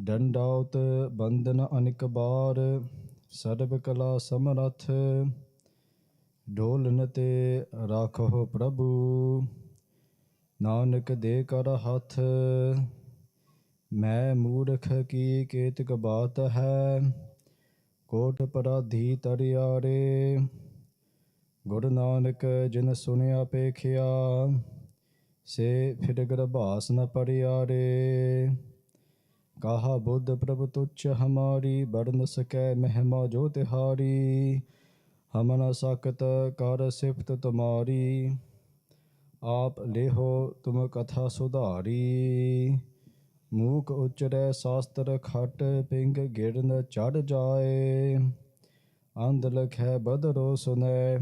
ਡੰਡਾਉਤ ਬੰਦਨ ਅਨਿਕ ਬਾਰ, ਸਰਬ ਕਲਾ ਸਮਰਥ, ਢੋਲਨ ਤੇ ਰਾਖੋ ਪ੍ਰਭੂ, ਨਾਨਕ ਦੇ ਕਰ ਹੱਥ। ਮੈਂ ਮੂਰਖ ਕੀ ਕੇਤਕ ਬਾਤ ਹੈ, ਕੋਟ ਪਰਾਧੀ ਤਰਿਆਰੇ। ਗੁਰੂ ਨਾਨਕ ਜਿਨ ਸੁਨਿਆ ਪੇਖਿਆ, ਸੇ ਫਿਰ ਗਰਭਾਸ ਨ ਪਰਿਆਰੇ। ਕਹਾ ਬੁੱਧ ਪ੍ਰਭ ਤੁਛ ਹਮਾਰੀ, ਬੜ ਨ ਸਕੈ ਮਹਿਮਾ ਜੋ ਤਿਹਾਰੀ। ਹਮ ਨ ਸਕਤ ਕਰ ਸਿਫਤ ਤੁਮਾਰੀ, ਆਪ ਲੇਹੋ ਤੁਮ ਕਥਾ ਸੁਧਾਰੀ। ਮੂਕ ਉਚਰੈ ਸ਼ਾਸਤਰ ਖਟ, ਪਿੰਗ ਗਿਰਨ ਚੜ ਜਾਏ। ਅੰਧ ਲਖੈ ਬਦਰੋ ਸੁਨੈ,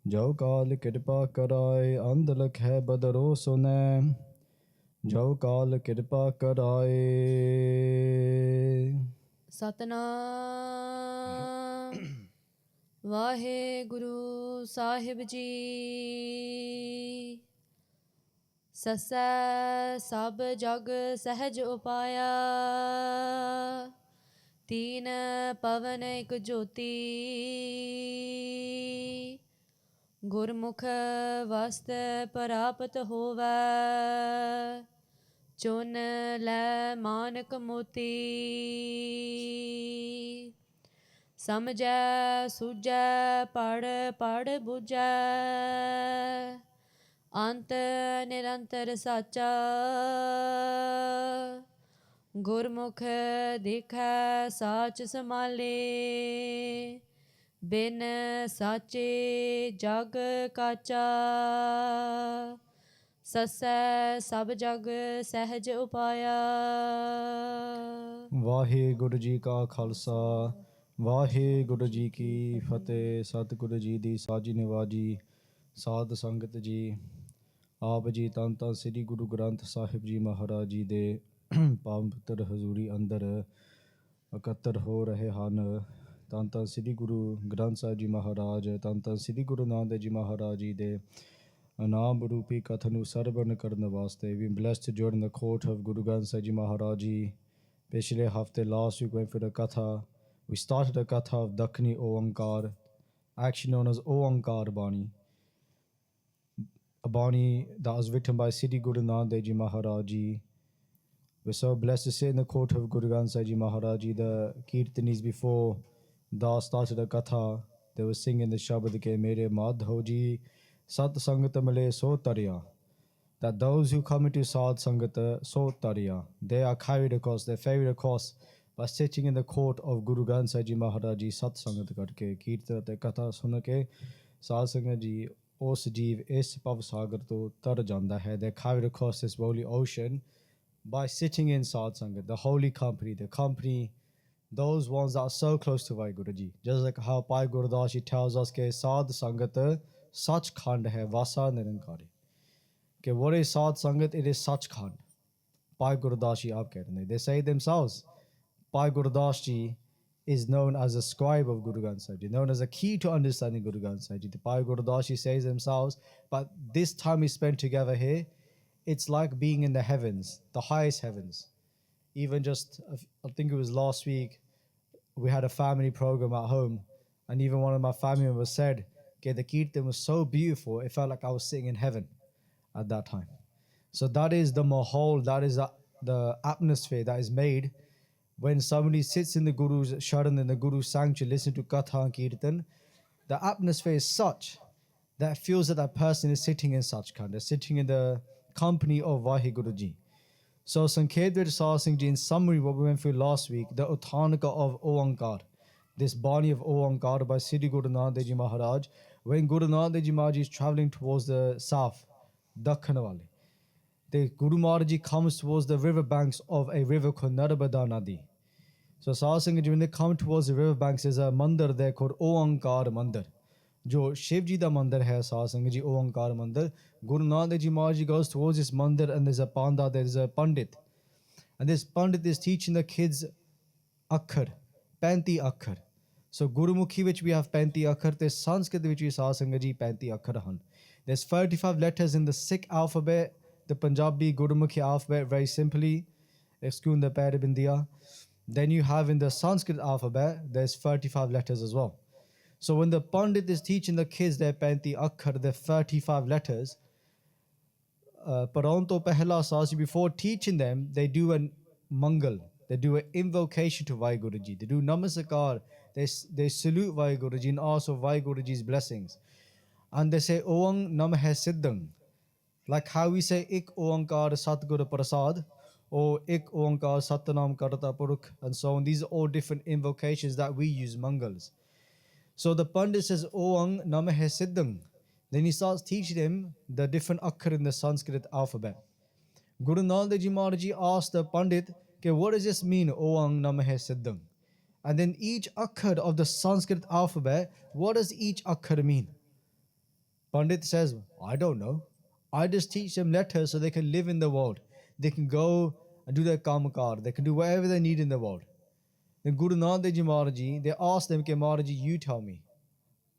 ਜੋ ਕਾਲ ਕਿਰਪਾ ਕਰਾਏ। ਅੰਧ ਲਖੈ ਬਦਰੋ ਸੁਨੈ, ਜੋ ਕਾਲ ਕਿਰਪਾ ਕਰਾਏ। ਸਤਨਾਮ ਵਾਹਿਗੁਰੂ ਸਾਹਿਬ ਜੀ। ਸਸੈ ਸਭ ਜਗ ਸਹਿਜ ਉਪਾਇਆ, ਤੀਨ ਪਵਨ ਇਕ ਜੋਤੀ। ਗੁਰਮੁਖ ਵਸਤ ਪ੍ਰਾਪਤ ਹੋਵੈ, ਚੁਨ ਲੈ ਮਾਨਕ ਮੋਤੀ। ਸਮਝੈ ਸੂਝੈ ਪੜ੍ਹ ਪੜ੍ਹ ਬੁਝੈ, ਅੰਤ ਨਿਰੰਤਰ ਸਾਚਾ। ਗੁਰਮੁਖ ਦੇਖੈ ਸਾਚ ਸਮਾਲੇ, ਬਿਨ ਸਾਚੇ ਜਗ ਕਾਚਾ। ਸਸੈ ਸਭ ਜਗ ਸਹਿਜ ਉਪਾਇਆ। ਵਾਹਿਗੁਰੂ ਜੀ ਕਾ ਖਾਲਸਾ, ਵਾਹਿਗੁਰੂ ਜੀ ਕੀ ਫਤਿਹ। ਸਤਿਗੁਰੂ ਜੀ ਦੀ ਸਾਜੀ ਨਿਵਾਜੀ ਸਾਧ ਸੰਗਤ ਜੀ, ਆਪ ਜੀ ਧੰਨ ਧੰਨ ਸ੍ਰੀ ਗੁਰੂ ਗ੍ਰੰਥ ਸਾਹਿਬ ਜੀ ਮਹਾਰਾਜ ਜੀ ਦੇ ਪਾਵਨ ਪਵਿੱਤਰ ਹਜ਼ੂਰੀ ਅੰਦਰ ਇਕੱਤਰ ਹੋ ਰਹੇ ਹਨ। ਧੰਨ ਧੰਨ ਸ੍ਰੀ ਗੁਰੂ ਗ੍ਰੰਥ ਸਾਹਿਬ ਜੀ ਮਹਾਰਾਜ, ਧੰਨ ਧੰਨ ਸ੍ਰੀ ਗੁਰੂ ਨਾਨਕ ਦੇਵ ਜੀ ਮਹਾਰਾਜ ਜੀ ਦੇ ਨਾਮ ਰੂਪੀ ਕਥਾ ਨੂੰ ਸਰਵਣ ਕਰਨ ਵਾਸਤੇ। ਵੀ ਬਲੈਸਡ ਜੁੜਨ ਦ ਕੋਰਟ ਆਫ ਗੁਰੂ ਗ੍ਰੰਥ ਸਾਹਿਬ ਜੀ ਮਹਾਰਾਜ ਜੀ। ਪਿਛਲੇ ਹਫਤੇ last week went for the Katha. We started the Katha of Dakhnee Oankaar, actually known as Oankaar Bani. A Bani that was written by Sikh Guru Nanak Dev Ji Maharaj Ji. We're so blessed to sit in the court of Guru Granth Sahib Ji Maharaj Ji. The Kirtanis before Da started the Katha, they were singing the Shabad ke Mere Madho Ji Sat Sangat Male So Tarya. That those who come into Sad Sangat So Tarya, they are carried across, they're ferried across by sitting in the court of Guru Granth Sahib Ji Maharaj Ji Sat Sangat karke, Kirtan te Katha sun ke Sad Sangat Ji ਉਸ ਜੀਵ ਇਸ ਭਵ ਸਾਗਰ ਤੋਂ ਤਰ ਜਾਂਦਾ ਹੈ। They're carried across this holy ocean by sitting in Sad Sangat, the holy company, the company, those ones that are so close to WhyGuru Ji. Just like how Bhai Gurdas Ji tells us that Sad Sangat Sachkhand hai, Vasa Nirankari. Okay, what is Sad Sangat? It is Sachkhand. Bhai Gurdas Ji aap keh rahe hain. They say themselves, Bhai Gurdas Ji is known as a scribe of Guru Granth Sahib Ji, known as a key to understanding Guru Granth Sahib Ji. The Bhai Gurdas Ji says themselves, but this time we spent together here, it's like being in the heavens, the highest heavens. Even just, I think it was last week, we had a family program at home, and even one of my family members said, okay, the Kirtan was so beautiful, it felt like I was sitting in heaven at that time. So that is the mahal, that is the atmosphere that is made when somebody sits in the Guru's sharan, in the Guru's sanctuary, listen to Katha and Kirtan. The atmosphere is such that feels that that person is sitting in Sachkhand, they're sitting in the company of WhyGuru Ji. So Sankhet Ved Sahib Singh Ji, in summary what we went through last week, the Uthanika of Oankaar, this Bani of Oankaar by Sri Guru Nanak Dev Ji Maharaj. When Guru Nanak Dev Ji Maharaj is travelling towards the south, Dakhnee Wale, the Guru Maharaj Ji comes towards the river banks of a river called Narmada Nadi. So Sahib Singh Ji, when they come towards the river banks, there's a mandir there called Oankaar Mandir. Jo Shiv Ji da mandir hai, Sahib Singh Ji, Oankaar Mandir. Guru Nanak Dev Ji Maharaj Ji goes towards this mandir, and there's a panda, there's a pandit. And this pandit is teaching the kids Akhar, 35 Akhar. So Gurmukhi which we have 35 Akhar, there's Sanskrit which we Sahib Singh Ji 35 Akhar han. There's 35 letters in the Sikh alphabet, the Punjabi Gurmukhi alphabet, very simply. excluding the pair bindiya. Then you have in the Sanskrit alphabet, there's 35 letters as well. So when the Pandit is teaching the kids their 35 akhar, their 35 letters, Paranto Pehla Sasi, before teaching them, they do a mangal, they do an invocation to WhyGuruji, they do namaskar, they salute WhyGuruji and ask for WhyGuruji's blessings. And they say Oang Namah Siddhang, like how we say Ik Oankaar Satguru Prasad or Ik Oankaar Satnam Karta Purukh and so on. These are all different invocations that we use mangals. So the Pandit says Oang Namah Siddhang. Then he starts teaching him the different akhar in the Sanskrit alphabet. Guru Nanak Dev Ji Maharaj Ji asked the Pandit, okay, what does this mean, Oang Namah Siddhang? And then each akhar of the Sanskrit alphabet, what does each akhar mean? Pandit says, I don't know. I just teach them letters so they can live in the world. They can go and do their kamakar. They can do whatever they need in the world. Then Guru Nanak Dev Ji Maharaj Ji, they asked them, Maharaj Ji, you tell me.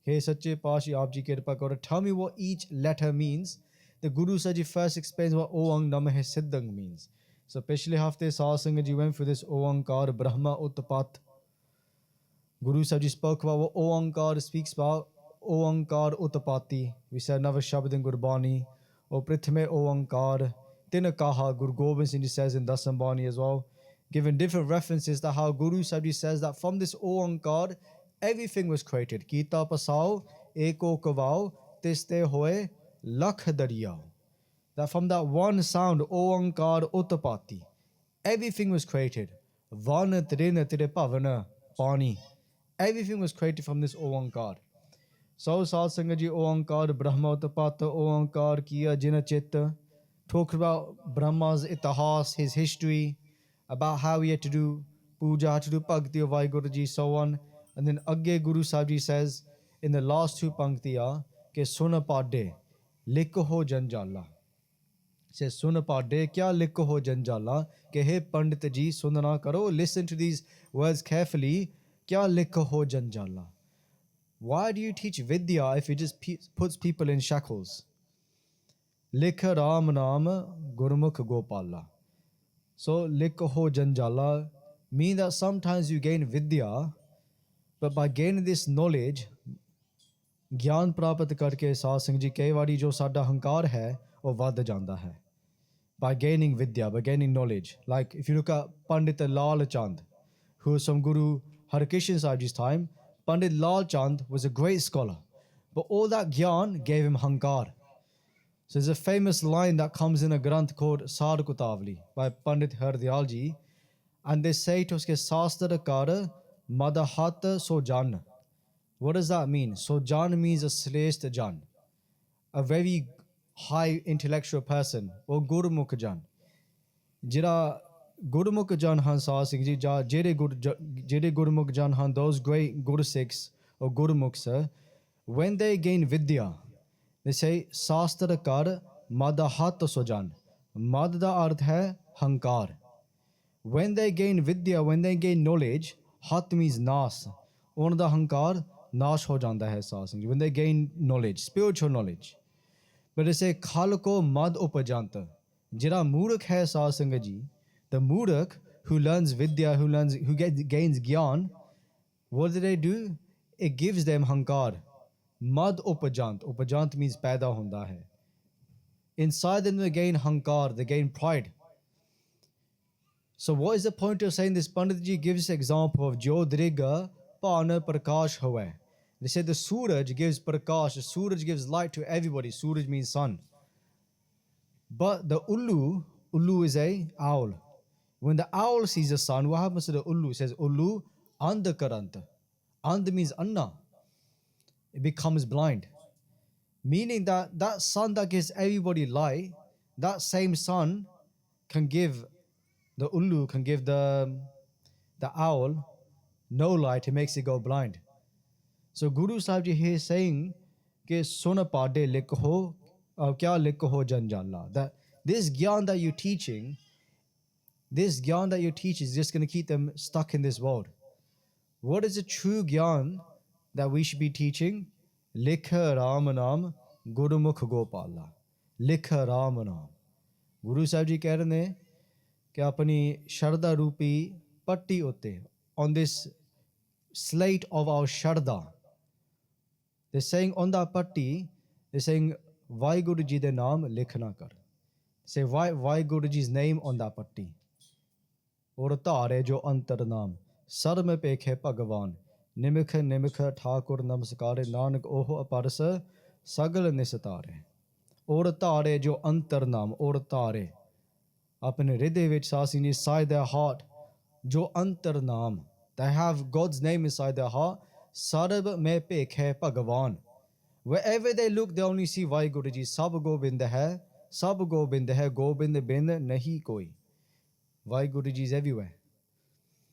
Hey, Sache Pashi Aap Ji Kirpa Karo, tell me what each letter means. The Guru Saji first explains what Oang Namah Siddhang means. So, Pishli Hafte Satsang Ji went for this Oankar Brahma Utpat. Guru Saji spoke about what Oankar speaks about. Oankar Utpati. We said another Shabad in Bani. O Prithme Oankar. Tinakaha, Guru Gobind Singh says in Dasam Bani as well. Given different references to how Guru Sahib says that from this Oankar, everything was created. Kita Pasao, Eko Kavao, Tiste Hoe, Lakh Dariyao. That from that one sound, Oankar Utpati, everything was created. Vana Trina Tire Pavana, Bani. Everything was created from this Oankar. So Satsanga Ji Oankar, Brahma Utpata, Oankar Kiya Jina Chitta. Talk about Brahma's itahas, his history, about how he had to do puja, to do bhakti of WhyGuruji, so on. And then Agge Guru Sahib Ji says in the last two panktiya, ke suna padde, likho janjala. Says suna padde, kya likho janjala, ke he Pandit Ji sunna karo, listen to these words carefully, kya likho janjala. Why do you teach Vidya if it just puts people in shackles? Likha Ram Naam Gurmukhi Gopala. So Likho Janjala mean that sometimes you gain Vidya, but by gaining this knowledge, Gyan Prapat Karke Satsang Ji Kei Wari Jo Sada Hankar hai, or Vada Janda hai. By gaining Vidya, by gaining knowledge. Like if you look at Pandit Lal Chand, who was from Guru Harkishan Sahib Ji's time, Pandit Lal Chand was a great scholar, but all that Gyan gave him Hankar. So there's a famous line that comes in a granth called Sar Kutavli by Pandit Hardayal Ji, and they say to uske Sastra Kara Madahat Sojan. What does that mean? Sojan means a Shrestha Jan, a very high intellectual person, or Gurmukhi Jan. Jira Gurmukhi Jan Han Sahib Singh Ji, Jere Gurmukhi Jan Han, those great Guru Sikhs or Gurmukhs, when they gain Vidya, they say Sastra Kar Madahat Sojan. Mad da arth hai Hankar. When they gain Vidya, when they gain knowledge, Hat means Nas. On the Hankar, Nash ho janda hai Satsang. When they gain knowledge, spiritual knowledge. But they say Khal ko Mad upajanta. Jira Murak hai Satsang Ji. The Murak who learns Vidya, who gains Gyan, what do? It gives them Hankar. Mad upajant. Upajant means paida honda hai. Inside them they gain hankar, they gain pride. So what is the point of saying this? Pandit Ji gives example of Jo Driga Pana Prakash Hawa. They say the Suraj gives Prakash, the Suraj gives light to everybody. Suraj means sun. But the Ullu is a owl. When the owl sees the sun, what happens to the Ullu? It says Ullu Andakaranta. And means Anna. It becomes blind. Meaning that that sun that gives everybody light, that same sun can give the Ullu, can give the owl no light, it makes it go blind. So Guru Sahib Ji here is saying कि सुन पाडे लिखो क्या लिखो janjala, that this gyan that you're teaching, this gyan that you teach is just going to keep them stuck in this world. What is the true gyan that we should be teaching? Likha Ramanam Gurmukhi Gopala. Likha Ramanam. Guru Sahib Ji keh rahe hain कि अपनी शरदा रूपी पट्टी उत्ते, on this slate of our sharda, they're saying on that patti, they're saying WhyGuru ji de naam likhna kar. Say WhyGuru ji's name on that patti. Aur taare jo antar naam, sar mein pekhe Bhagavan, nimikh nimikh thakur namaskare, nanak oho aparsa sagal nisatare. Aur taare jo antar naam, aur taare. Apne hriday vich sasin inside their heart, jo antar naam, they have God's name inside their heart. Sarab mein pekhe Bhagavan. Wherever they look, they only see WhyGuru ji. Sab Gobind hai, Sab Gobind hai, Gobind bin nahi koi. WhyGuru ji is everywhere.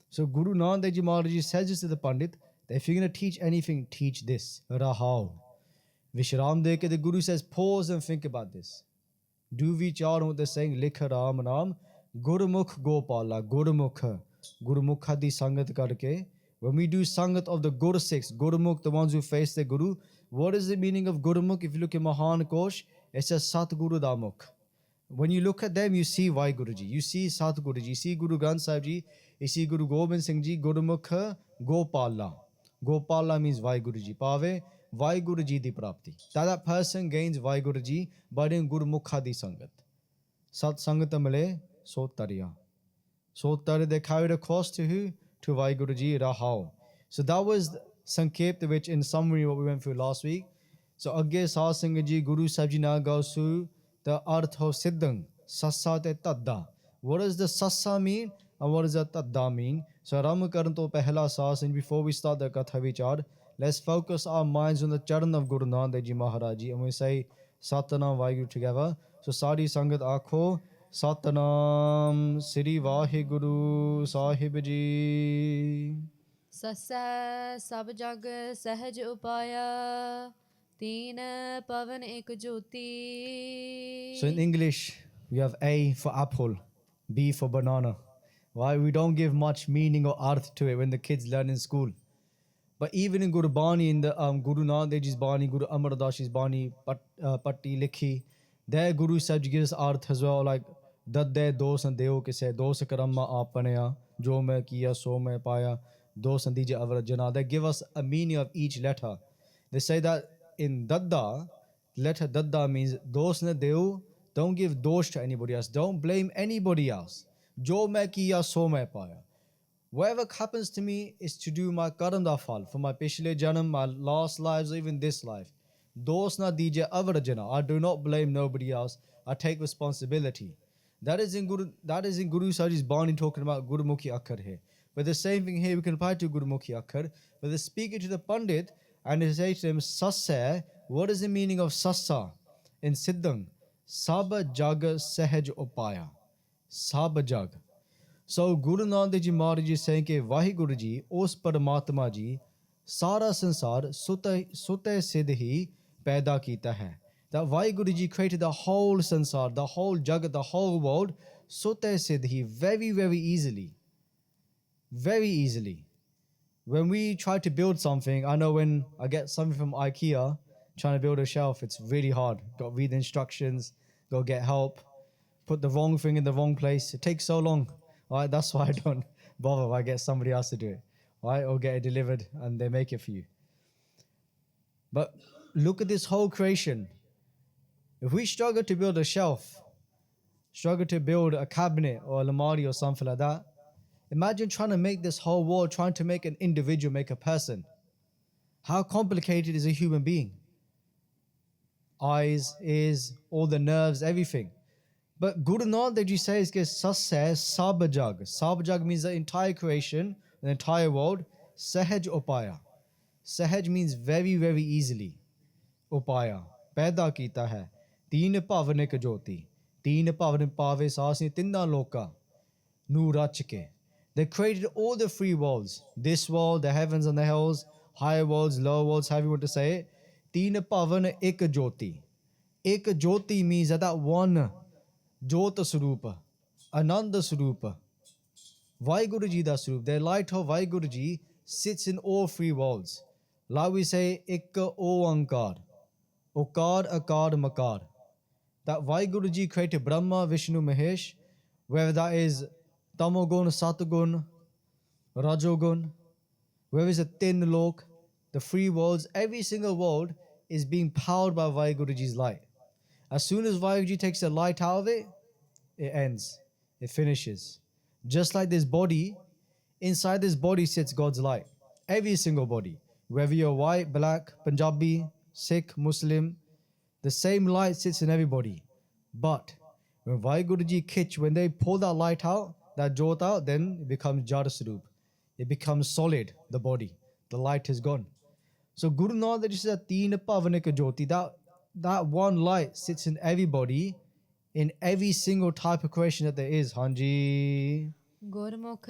So Guru Nanak Dev ji Maharaj ji says this to the Pandit, that if you're going to teach anything, teach this. Rahao. Vishram de ke the Guru says, pause and think about this. Do vichar on what they're saying, Likha Ram Naam, Gurmukh Gopala, Gurmukh, Gurmukha di Sangat karke. When we do Sangat of the Guru Sikhs, Gurmukh, the ones who face the Guru, what is the meaning of Gurmukh? If you look at Mahan Kosh, it says Sat Guru Damukh. When you look at them, you see WhyGuru ji, you see Sat Guru ji, you see Guru Granth Sahib ji, you see Guru Gobind Singh ji, Gurmukh Gopala. Gopala means WhyGuru ji. Pave WhyGuru ji di prapti. That person gains WhyGuru ji by doing Gurmukha di Sangat. Sat Sangat mile Sotariya. Sotari they carried across to who? To WhyGuru ji Rahao. So that was Sankept, which in summary what we went through last week. So Agge Sah Singh ji, Guru Sahib ji na Gausu, the Arth of Siddhang, Sassa te Tadda. What does the Sassa mean and what does the Tadda mean? So Ram Karan to Pehla Sah Singh, before we start the Katha Vichar, let's focus our minds on the Charan of Guru Nanak Dev ji Maharaj ji, and we say Satanam WhyGuru together. So Sadi Sangat Akho, Satanam Sri WhyGuru Sahib ji. ਸਸੈ ਸਭ ਜਗ ਸਹਿਜ ਉਪਾਇਆ ਤੀਨ ਪਵਨ ਇਕ ਜੋਤੀ. So in English, we have A for apple, B for banana. Why? We don't give much meaning or arth to it when the kids learn in school. But even in Guru Bani, in the Guru Nanak Dev ji's Bani, Guru Amar Das ji's Bani, Patti Likhi, their Guru Sahib ji gives arth as well, like Dadde dos and deo ke se, dos karamma aapneya, jo main kiya so main paya, dos andije avrajana. They give us a meaning of each letter. They say that in Dadda, letter Dadda means dos ne deo, don't give dosh to anybody else, don't blame anybody else. Jo main kiya so main paya. Whatever happens to me is to do my karam da phal, for my pichle janam, my last lives, or even this life. Dos na dije avrajana. I do not blame nobody else. I take responsibility. That is in Guru Sahib's Bani talking about Gurmukhi Akhar here. But the same thing here we can apply to Gurmukhi Akhar. But they speak it to the Pandit and they say to him, Sassa, what is the meaning of Sassa? In Siddhang, Saba Jag Sahaj Upaya. Saba Jag. So Guru Nanak Dev ji Maharaj ji is saying कि WhyGuru ji, उस परमात्मा जी, सारा संसार सुते सिद्ध ही पैदा कीता है. That WhyGuru ji created the whole sansar, the whole jagat, the whole world, sute siddhi, very, very easily. Very easily. When we try to build something, I know when I get something from IKEA, trying to build a shelf, it's really hard. Got to read the instructions, got to get help, put the wrong thing in the wrong place. It takes so long. Right? That's why I don't bother. I get somebody else to do it. Right? Or get it delivered and they make it for you. But look at this whole creation. If we struggle to build a shelf, struggle to build a cabinet or a lamari or something like that, imagine trying to make this whole world, trying to make an individual, make a person. How complicated is a human being? Eyes, ears, all the nerves, everything. But Guru Nanak Dev ji says, Sasse Sabajag. Sabajag means the entire creation, the entire world. Sahaj Upaya. Sahaj means very, very easily. Upaya. Paida kita hai. Teen Pavanik Jyoti. Teen Pavan Pave Sasi Tinda Loka. Nu Rachike. They created all the three worlds. This world, the heavens and the hells, higher worlds, lower worlds, however you want to say it. Teen Pavan Ek Jyoti. Ek Jyoti means that one Jyota Surupa, Ananda Surupa. WhyGuru ji da Surup. The light of WhyGuru ji sits in all three worlds. Like we say, Ikka Oankaar. Okar, Akar, Makar. That WhyGuru ji created Brahma, Vishnu, Mahesh. whether that is Tamogun, Satagun, Rajogun, whether it's a thin lok, the three worlds, every single world is being powered by WhyGuruji's light. As soon as WhyGuruji takes the light out of it, it ends, it finishes. Just like this body, inside this body sits God's light. Every single body, whether you're white, black, Punjabi, Sikh, Muslim, the same light sits in everybody. But when WhyGuruji Kich, when they pull that light out, that jot out, then it becomes Jadasarup. It becomes solid, the body. The light is gone. So Guru Nanak Dev says Teen Pavanika Jyoti, that one light sits in everybody, in every single type of creation that there is. Hanji. ਗੁਰਮੁਖ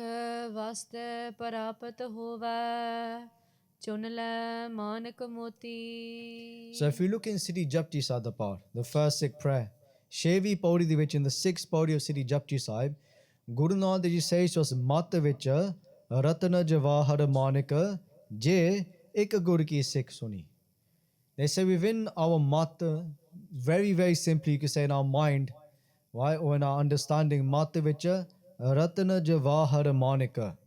ਵਾਸਤੇ ਪ੍ਰਾਪਤ ਹੋਵੈ ਚੁਨ ਲੈ ਮਾਨਕ ਮੋਤੀ. So if you look in Siddhi Japji Sadapar, the first Sikh prayer, Shevi Pauri de which in the sixth Pauri of Siddhi Japji Sahib, Guru Nanak Dev Ji says to us, Mata vicha Ratana Javahar Manika Je Ik Gur Ki Sikh Suni. They say within our mata, very, very simply, you could say in our mind, right, or in our understanding, Mata vicha Ratana Javahar Manika.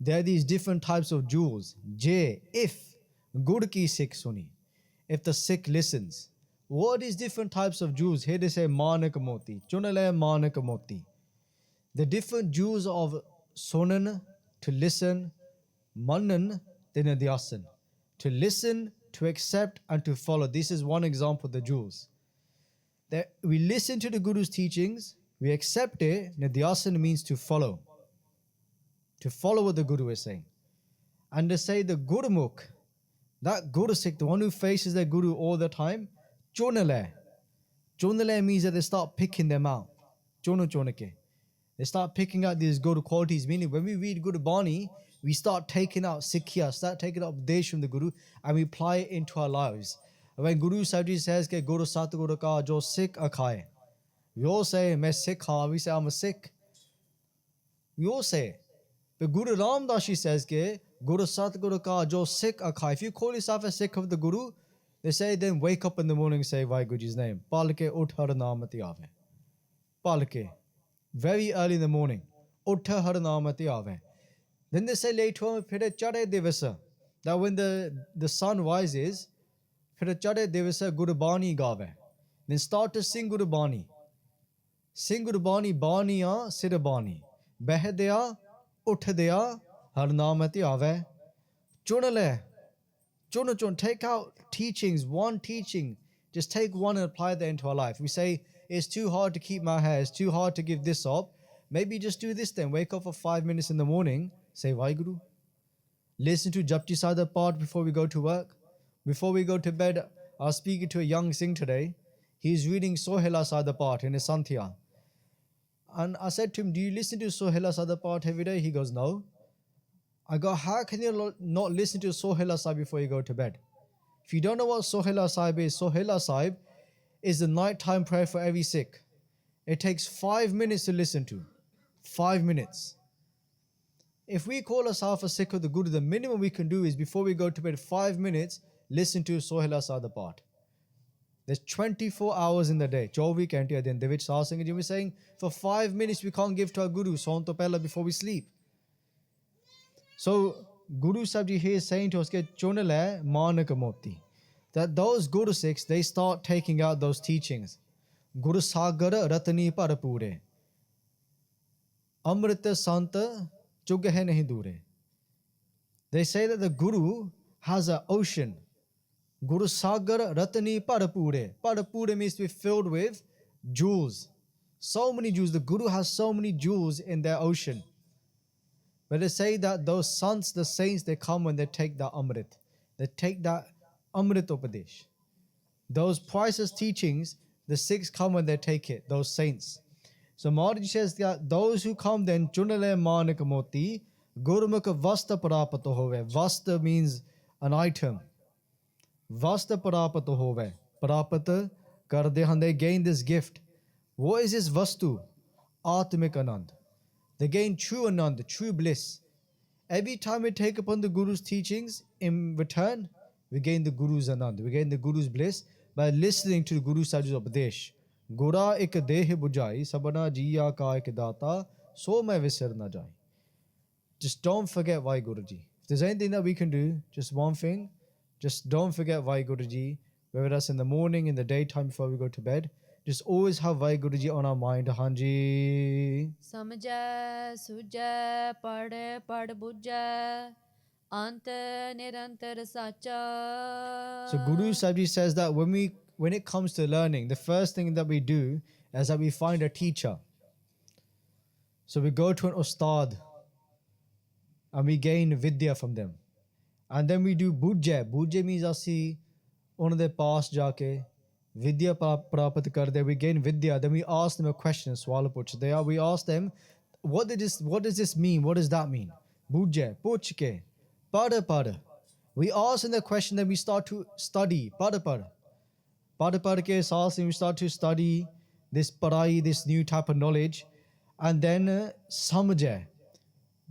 There are these different types of jewels. J, if Gur Ki Sikh Suni. If the Sikh listens. What is different types of jewels? Here they say Manak Moti. Chunale Manak Moti. The different jewels of Sunan, to listen, Manan, Dinadyasan. To listen, to accept, and to follow. This is one example of the jewels. That we listen to the Guru's teachings, we accept it. Nidyasan means to follow. To follow what the Guru is saying. And to say the Gurmukh, that Guru Sikh, the one who faces their Guru all the time, Chonale. Chonale means that they start picking them out. Chono chonake. They start picking out these good qualities. Meaning when we read Guru Bani, we start taking out Sikhya, start taking out Upadesh from the Guru, and we apply it into our lives. When Guru Sahib says, Ke Guru Satguru ka jo Sikh akhaye. We all say, Main Sikh haan. We say, I'm a Sikh. We all say it. But Guru Ramdas Ji says, Ke Guru Satguru ka jo Sikh akhaye. If you call yourself a Sikh of the Guru, they say, then wake up in the morning and say WhyGuruji's name. Palke ut har namati aave. Palke. Very early in the morning. Ut har namati aave. Then they say later on, Phir chade divasa. That when the sun rises, Phir chade divasa Guru Bani gaave. Then start to sing Guru Bani. Sing Guru Bani, Baniya Sir Bani. Behdeya, Uthdeya, har namati aave. Chunale. Chun, take out teachings, one teaching. Just take one and apply that into our life. We say, it's too hard to keep my hair, it's too hard to give this up. Maybe just do this then. Wake up for 5 minutes in the morning, say WhyGuru. Listen to Japji Sada part before we go to work. Before we go to bed, I was speaking to a young Singh today. He's reading Sohela Sada part in his Santhya. And I said to him, do you listen to Sohela Sada part every day? He goes, no. I go, how can you not listen to Sohela Sahib before you go to bed? If you don't know what Sohela Sahib is the nighttime prayer for every Sikh. It takes 5 minutes to listen to. 5 minutes. If we call ourselves a Sikh of the Guru, the minimum we can do is before we go to bed, 5 minutes, listen to Sohela Sahib part. There's 24 hours in the day. 24 ਘੰਟੇ ਦਿਨ ਦੇ ਵਿੱਚ ਸਾਧ ਸੰਗਤ ਜੀ we're saying for 5 minutes we can't give to our Guru ਸੌਣ ਤੋਂ ਪਹਿਲਾਂ before we sleep. So Guru Sahib Ji here is saying to us, Chonale Manak Moti, that those Guru Sikhs, they start taking out those teachings. Guru Sagara Ratani Parapure. Amrita Santa Chugahe Nahi Dure. They say that the Guru has an ocean. Guru Sagara Ratani Parapure. Parapure means to be filled with jewels. So many jewels. The Guru has so many jewels in their ocean. But they say that those sons, the saints, they come when they take that Amrit. They take that Amrit Upadesh. Those priceless teachings, the Sikhs come when they take it, those saints. So Maharaj says that those who come then, Chunale Manak Moti, Gurmukhi Vasta Parapato Hove. Vasta means an item. Vasta Parapato Hove. Parapata Kardehan, they gain this gift. What is this Vastu? Atmik Anand. They gain true Anand, true bliss. Every time we take upon the Guru's teachings, in return, we gain the Guru's Anand. We gain the Guru's bliss by listening to the Guru Sahib's Upadesh. Gura ik deh bujai, sabana jiya ka ik data, so mai visar na jai. Just don't forget WhyGuruji. If there's anything that we can do, just one thing, just don't forget WhyGuruji, whether that's in the morning, in the daytime before we go to bed. Just always have WhyGuruji on our mind. Hanji. ਸਮਝੈ ਸੂਝੈ ਪੜ੍ਹ ਪੜ੍ਹ ਬੁੱਝੈ ਅੰਤ ਨਿਰੰਤਰ ਸਾਚਾ. So Guru Sahib says that when it comes to learning, the first thing that we do is that we find a teacher. So we go to an ustad and we gain vidya from them. And then we do bujja. Bujja means asi ਉਹਨਾਂ ਦੇ ਪਾਸ ਜਾ ਕੇ ਵਿਦਿਆ ਪ੍ਰਾਪਤ ਕਰਦੇ. We gain vidya. Then we ask them a question. ਸਵਾਲ ਪੁੱਛਦੇ ਆ. We ask them, what does this mean? What does that mean? ਬੁੱਝੇ ਪੁੱਛ ਕੇ ਪੜ੍ਹ. We ask them the question, then we start to study. ਪੜ੍ਹ ਕੇ ਸਾਥ we start to study this ਪੜ੍ਹਾਈ, this new type of knowledge. And then ਸਮਝੇ.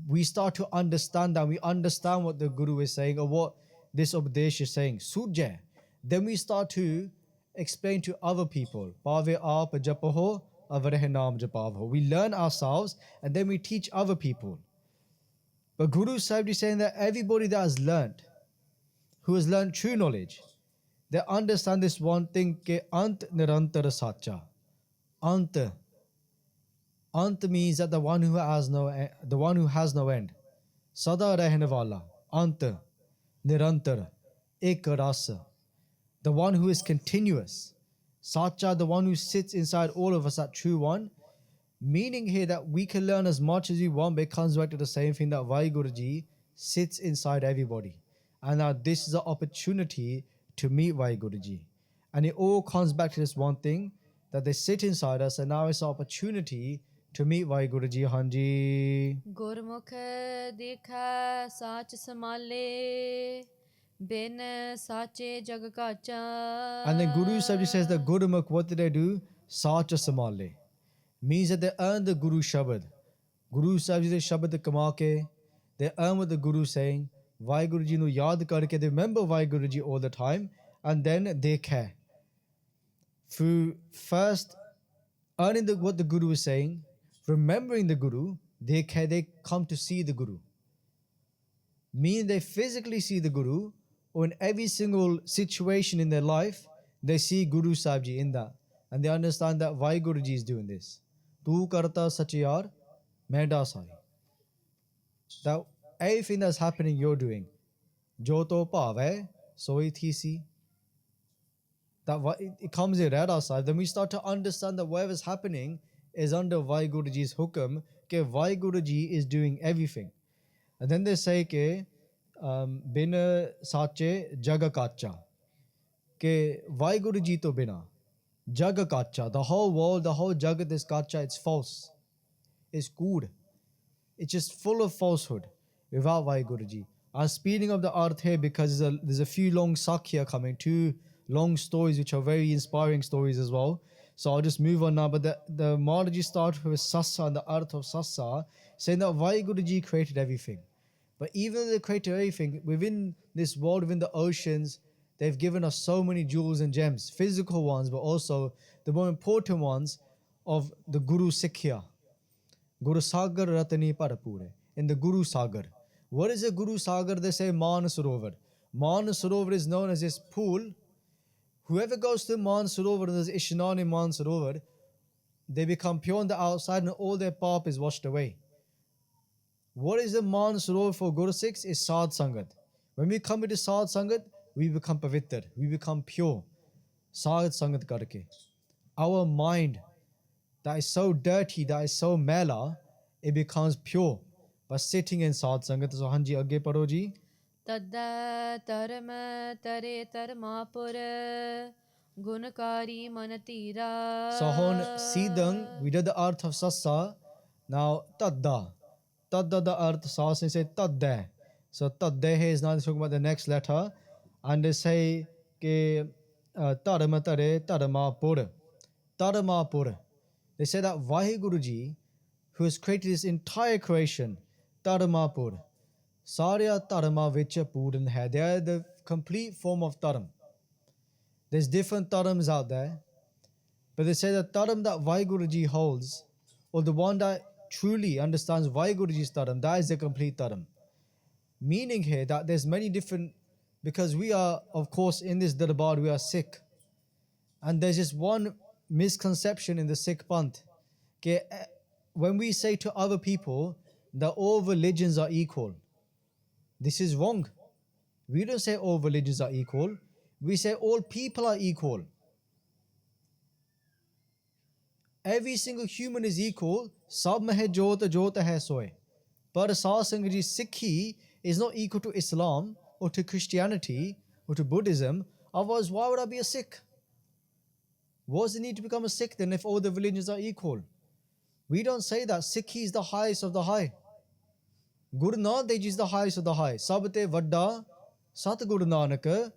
We start to understand that. We understand what the Guru is saying or what this Upadesh is saying. Sujjai. Then we start to explain to other people. Pave aap japaho, avarehe naam japavho. We learn ourselves and then we teach other people. But Guru Sahib is saying that everybody that has learned, who has learned true knowledge, they understand this one thing, ke ant nirantara sacha. Ant means that the one who has no end. Sada rehne wala. Ant. Nirantar. Ek rasa. The one who is continuous. Sacha, the one who sits inside all of us, that true one. Meaning here that we can learn as much as we want, but it comes back to the same thing that WhyGuruji sits inside everybody. And now this is an opportunity to meet WhyGuruji. And it all comes back to this one thing, that they sit inside us, and now it's an opportunity to meet WhyGuruji. Hanji. Gurmukhi dekha sach samale bin sache jag kacha. And then Guru Sahib says that Gurmukh, what did they do? Sacha samale. Means that they earn the Guru Shabad. Guru Sahib says Shabad kama ke. They earn what the Guru is saying. WhyGuruji nu yaad karke. They remember WhyGuruji all the time. And then dekha. Through first earning what the Guru is saying, remembering the Guru, they come to see the Guru. Meaning they physically see the Guru, or in every single situation in their life, they see Guru Sahib Ji in that. And they understand that WhyGuruji is doing this. Tu karta sachiyar, main da sai. That everything that's happening, you're doing. Jo to pave, soi thisi. That it comes in right outside. Then we start to understand that whatever's happening is under WhyGuruji's hukam, ke WhyGuruji is doing everything. And then they say ke bin sache jaga kacha, ke WhyGuruji to bina jaga kacha. The whole world, the whole jagat is kacha. It's false. It's good. It's just full of falsehood without WhyGuruji. I'm speeding up the earth here because there's a few long sakhya coming, 2 long stories which are very inspiring stories as well. So I'll just move on now. But the Maharaji started with Sassa and the art of Sassa, saying that WhyGuruji created everything. But even though they created everything, within this world, within the oceans, they've given us so many jewels and gems, physical ones, but also the more important ones of the Guru Sikhya. Guru Sagar Ratani Parapure. In the Guru Sagar. What is a Guru Sagar? They say Man Sarovar. Man Sarovar is known as this pool. Whoever goes to Man Sarovar, there's Ishnan in Man Sarovar, they become pure on the outside and all their pap is washed away. What is the Man Sarovar for Guru Sikhs? Is Sad Sangat. When we come into Sad Sangat, we become pavitr, we become pure. Sad Sangat karke. Our mind that is so dirty, that is so mela, it becomes pure by sitting in Sad Sangat. So Hanji agge paro ji. Tadda tarma tare tarmapur gunakari manatira. So hon sidang, we did the art of Sassa. Now Tadda. Tadda the art Sassa, they say Tadda. So Tadda is now talking about the next letter. And they say ke tarma tare tarmapur. Tarmapur. They say that WhyGuruji, who has created this entire creation, Tarmapur. Sarya Dharma Vicha Puran hai. They are the complete form of Dharma. There's different Dharmas out there. But they say the dharam that WhyGuru ji holds, or the one that truly understands WhyGuru ji's dharam, that is the complete dharam. Meaning here that there's many different, because we are, of course, in this darbar, we are Sikh. And there's just one misconception in the Sikh Panth. When we say to other people that all religions are equal, this is wrong. We don't say all religions are equal. We say all people are equal. Every single human is equal. Sab mein hai jot, jot hai soy. But Sikhi is not equal to Islam or to Christianity or to Buddhism. Otherwise, why would I be a Sikh? What's the need to become a Sikh then if all the religions are equal? We don't say that. Sikhi is the highest of the high. Guru Nanak Dev is the highest of the high. Sabte Vadda Sat Guru Nanak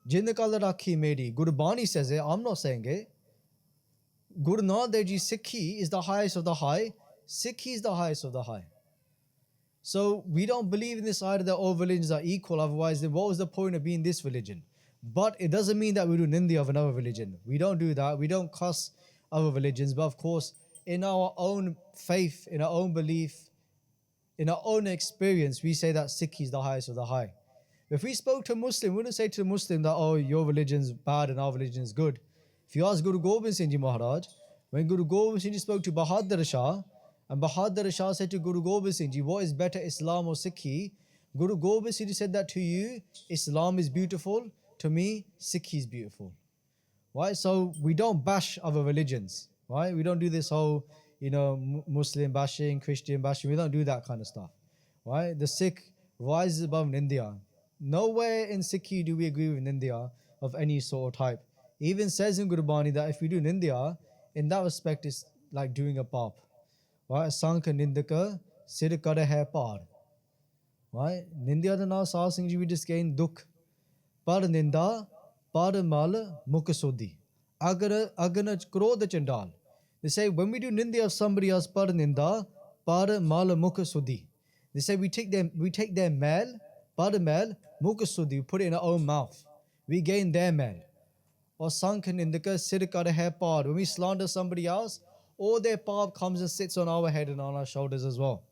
Jindakal Rakhi Meri. Guru Bani says it. I'm not saying it. Guru Nanak Dev ji Sikhi is the highest of the high. Sikhi is the highest of the high. So we don't believe in this idea that all religions are equal. Otherwise, then what was the point of being this religion? But it doesn't mean that we do nindya of another religion. We don't do that. We don't cuss other religions. But of course, in our own faith, in our own belief, in our own experience, we say that Sikhi is the highest of the high. If we spoke to a Muslim, we wouldn't say to a Muslim that, oh, your religion's bad and our religion is good. If you ask Guru Gobind Singh Ji Maharaj, when Guru Gobind Singh Ji spoke to Bahadur Shah, and Bahadur Shah said to Guru Gobind Singh Ji, what is better, Islam or Sikhi? Guru Gobind Singh Ji said that to you, Islam is beautiful. To me, Sikhi is beautiful. Right? So we don't bash other religions. Right? We don't do this whole, Muslim bashing, Christian bashing. We don't do that kind of stuff. Right? The Sikh rises above Nindya. Nowhere in Sikhi do we agree with Nindya of any sort or type. Even says in Gurbani that if we do Nindya, in that respect, it's like doing a pap. Right? Sankha Nindaka Sir Kare Hai Par. Right? Nindya the now Sahib Singh Ji we just gain dukh. Par Ninda, Par Mal Mukasudi. Agana Krodha Chandal. They say when we do Nindya of somebody else, Par Ninda, Par Mal Mukasudi. They say we take their mal, Par Mal Mukasudi, we put it in our own mouth. We gain their mal. Or Sankha Nindaka Sir Kare Hai Par. When we slander somebody else, all their pav comes and sits on our head and on our shoulders as well.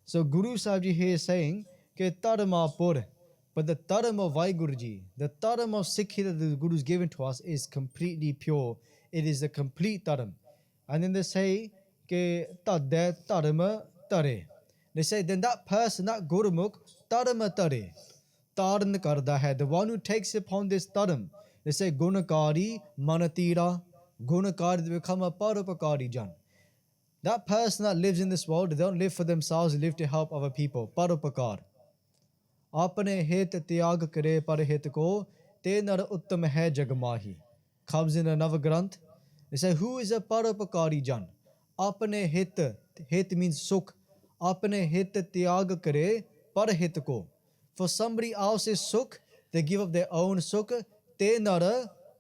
So Guru Sahib Ji here is saying, Ke Tarma Pur. But the dharam of WhyGuru ji, the dharam of Sikhi that the Guru is given to us is completely pure. It is the complete dharam. And then they say, Ke Tadde Dharma Tare. They say, then that person, that Gurmukh, Dharma Tare. Taran Karda hai. The one who takes upon this dharam. They say, Gunakari Manatira. Gunakari, they become a Parupakari Jan. That person that lives in this world, they don't live for themselves, they live to help other people. Parupakar. Apne het tyag kare par het ko te nar uttam hai jagmahi. Comes in another granth. They say, who is a parapakari jan? Apne het means sukh. Apne het tyag kare par het ko. For somebody else's sukh, they give up their own sukh. Te nar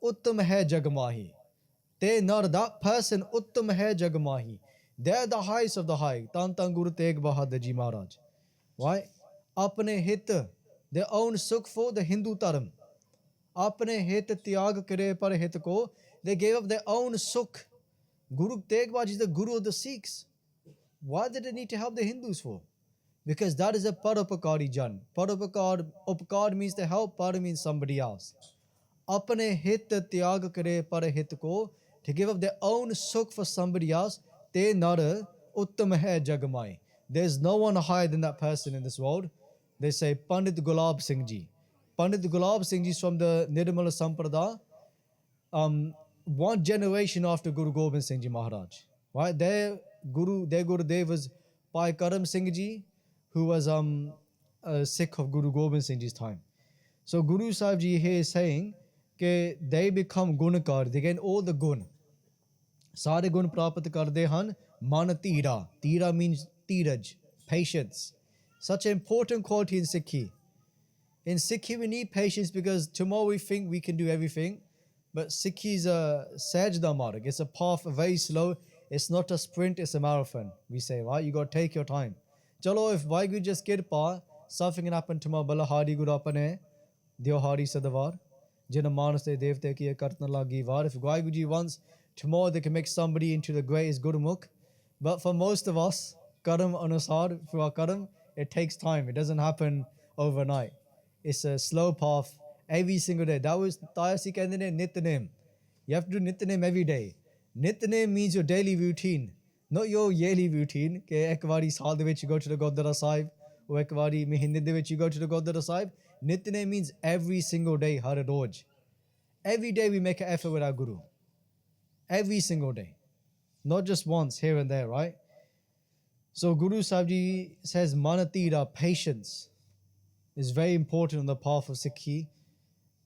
uttam hai jagmahi. Te nar, that person, uttam hai jagmahi. They're the highest of the high. Tan Tan Guru Tegh Bahadur Ji Maharaj. Why? Apne hit, their own sukh for the Hindu dharam. Apne hit tyag kare par hit ko, they gave up their own sukh. Guru Tegh Bahadur is the Guru of the Sikhs. Why did they need to help the Hindus for? Because that is a parapakari jan. Upakar means to help, par means somebody else. Apne hit tyag kare par hit ko, to give up their own sukh for somebody else, te nar uttam hai jagmai. There's no one higher than that person in this world. They say Pandit Gulab Singh Ji. Pandit Gulab Singh Ji is from the Nirmala Samprada, one generation after Guru Gobind Singh Ji Maharaj. Right? Their Guru Dev was Pai Karam Singh Ji, who was a Sikh of Guru Gobind Singh Ji's time. So Guru Sahib Ji here is saying that they become Gunakar, they gain all the gun. Sare gun prapat karde han man tira. Tira means tiraj, patience. Such an important quality in Sikhi. In Sikhi we need patience because tomorrow we think we can do everything. But Sikhi is a sajda marg. It's a path, very slow. It's not a sprint, it's a marathon. We say, right? You got to take your time. Chalo, if WhyGuru just kirpa, something can happen tomorrow. Bala Hari Guru apane, Deo Hari Sadavar. Jina Manas de Devte ki Kartan lagi var. If WhyGuru ji wants Tomorrow they can make somebody into the greatest Gurmukh. But for most of us, Karam Anusar, through our Karam, it takes time. It doesn't happen overnight. It's a slow path every single day. That was Tayasi Kendine Nitnem. You have to do Nitnem every day. Nitnem means your daily routine, not your yearly routine. Ke ek wari saal de vich you go to the Gurdwara Sahib, or ek wari mahine de vich you go to the Gurdwara Sahib. Nitnem means every single day, har roj. Every day we make an effort with our Guru. Every single day. Not just once, here and there, right? So Guru Sahib Ji says, Manatira, patience, is very important on the path of Sikhi.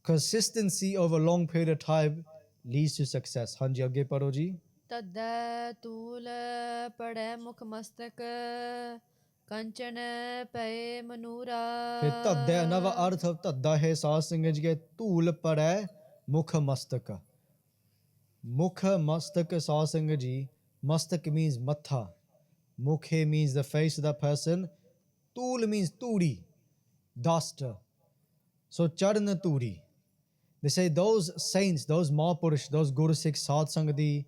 Consistency over a long period of time leads to success. Hanji, agge paro ji. ਤਦੈ ਤੂਲ ਪੜੈ ਮੁਖ ਮਸਤਕ ਕੰਚਨ ਪਏ ਮਨੂਰਾ Fir tadda, another arth of tadda hai Sahaj Singh ji ke tool padai mukha mastaka. Mukha mastaka Sahaj Singh ji, mastak means matha. Mukhe means the face of that person. Tool means turi, dust. So charna turi. They say those saints, those Mahapurush, those Guru Sikh Sadh Sangati,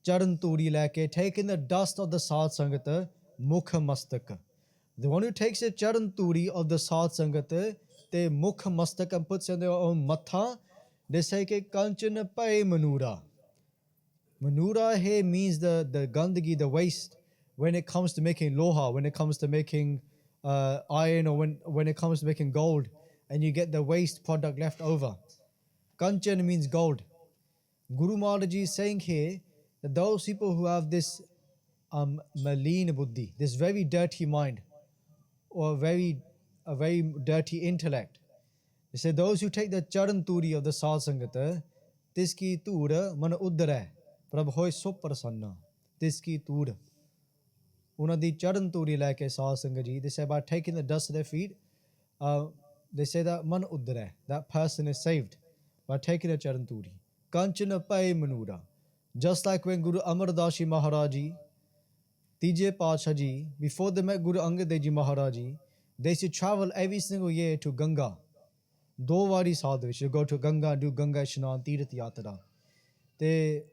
Charan Turi lake, taking the dust of the Sadh Sangata, Mukha Mastaka. The one who takes the Charan Turi of the Sadh Sangata, they Mukha Mastaka and puts in their own matha, they say ke Kanchana Pai Manura. Manura here means the gandagi, the waste, when it comes to making loha, when it comes to making iron, or when it comes to making gold, and you get the waste product left over. Kanchan means gold. Guru Maharaj is saying here that those people who have this maleen buddhi, this very dirty mind, or a very dirty intellect, they say those who take the charan turi of the Sadh Sangata, tiski tura man uddara, prabh hoy so prasanna, tiski tura. Unadi charan turi like a Sadh Sangaji, they say by taking the dust of their feet, they say that man uddara, that person is saved by taking a charan turi. Kanchana pai manura. Just like when Guru Amar Das Ji Maharaji, Tije Parchar Ji, before they met Guru Angad Dev Ji Maharaji, they should travel every single year to Ganga. Do wari sadhu, should go to Ganga, do Ganga Shnan, Tirath Yatra. They,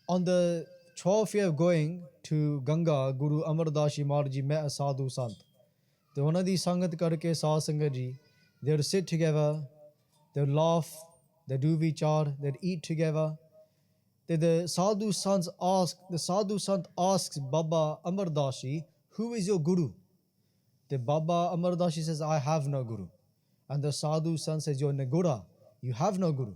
on the 12th year of going to Ganga, Guru Amar Das Ji Maharaji met a sadhu sant. The one of these sangat karke Sahaj Sangh Ji, they would sit together, they would laugh, they do vichar, they'd eat together. The sadhu sant asks Baba Amar Das Ji, who is your Guru? The Baba Amar Das Ji says, I have no Guru. And the sadhu sant says, you're Nagura, you have no Guru.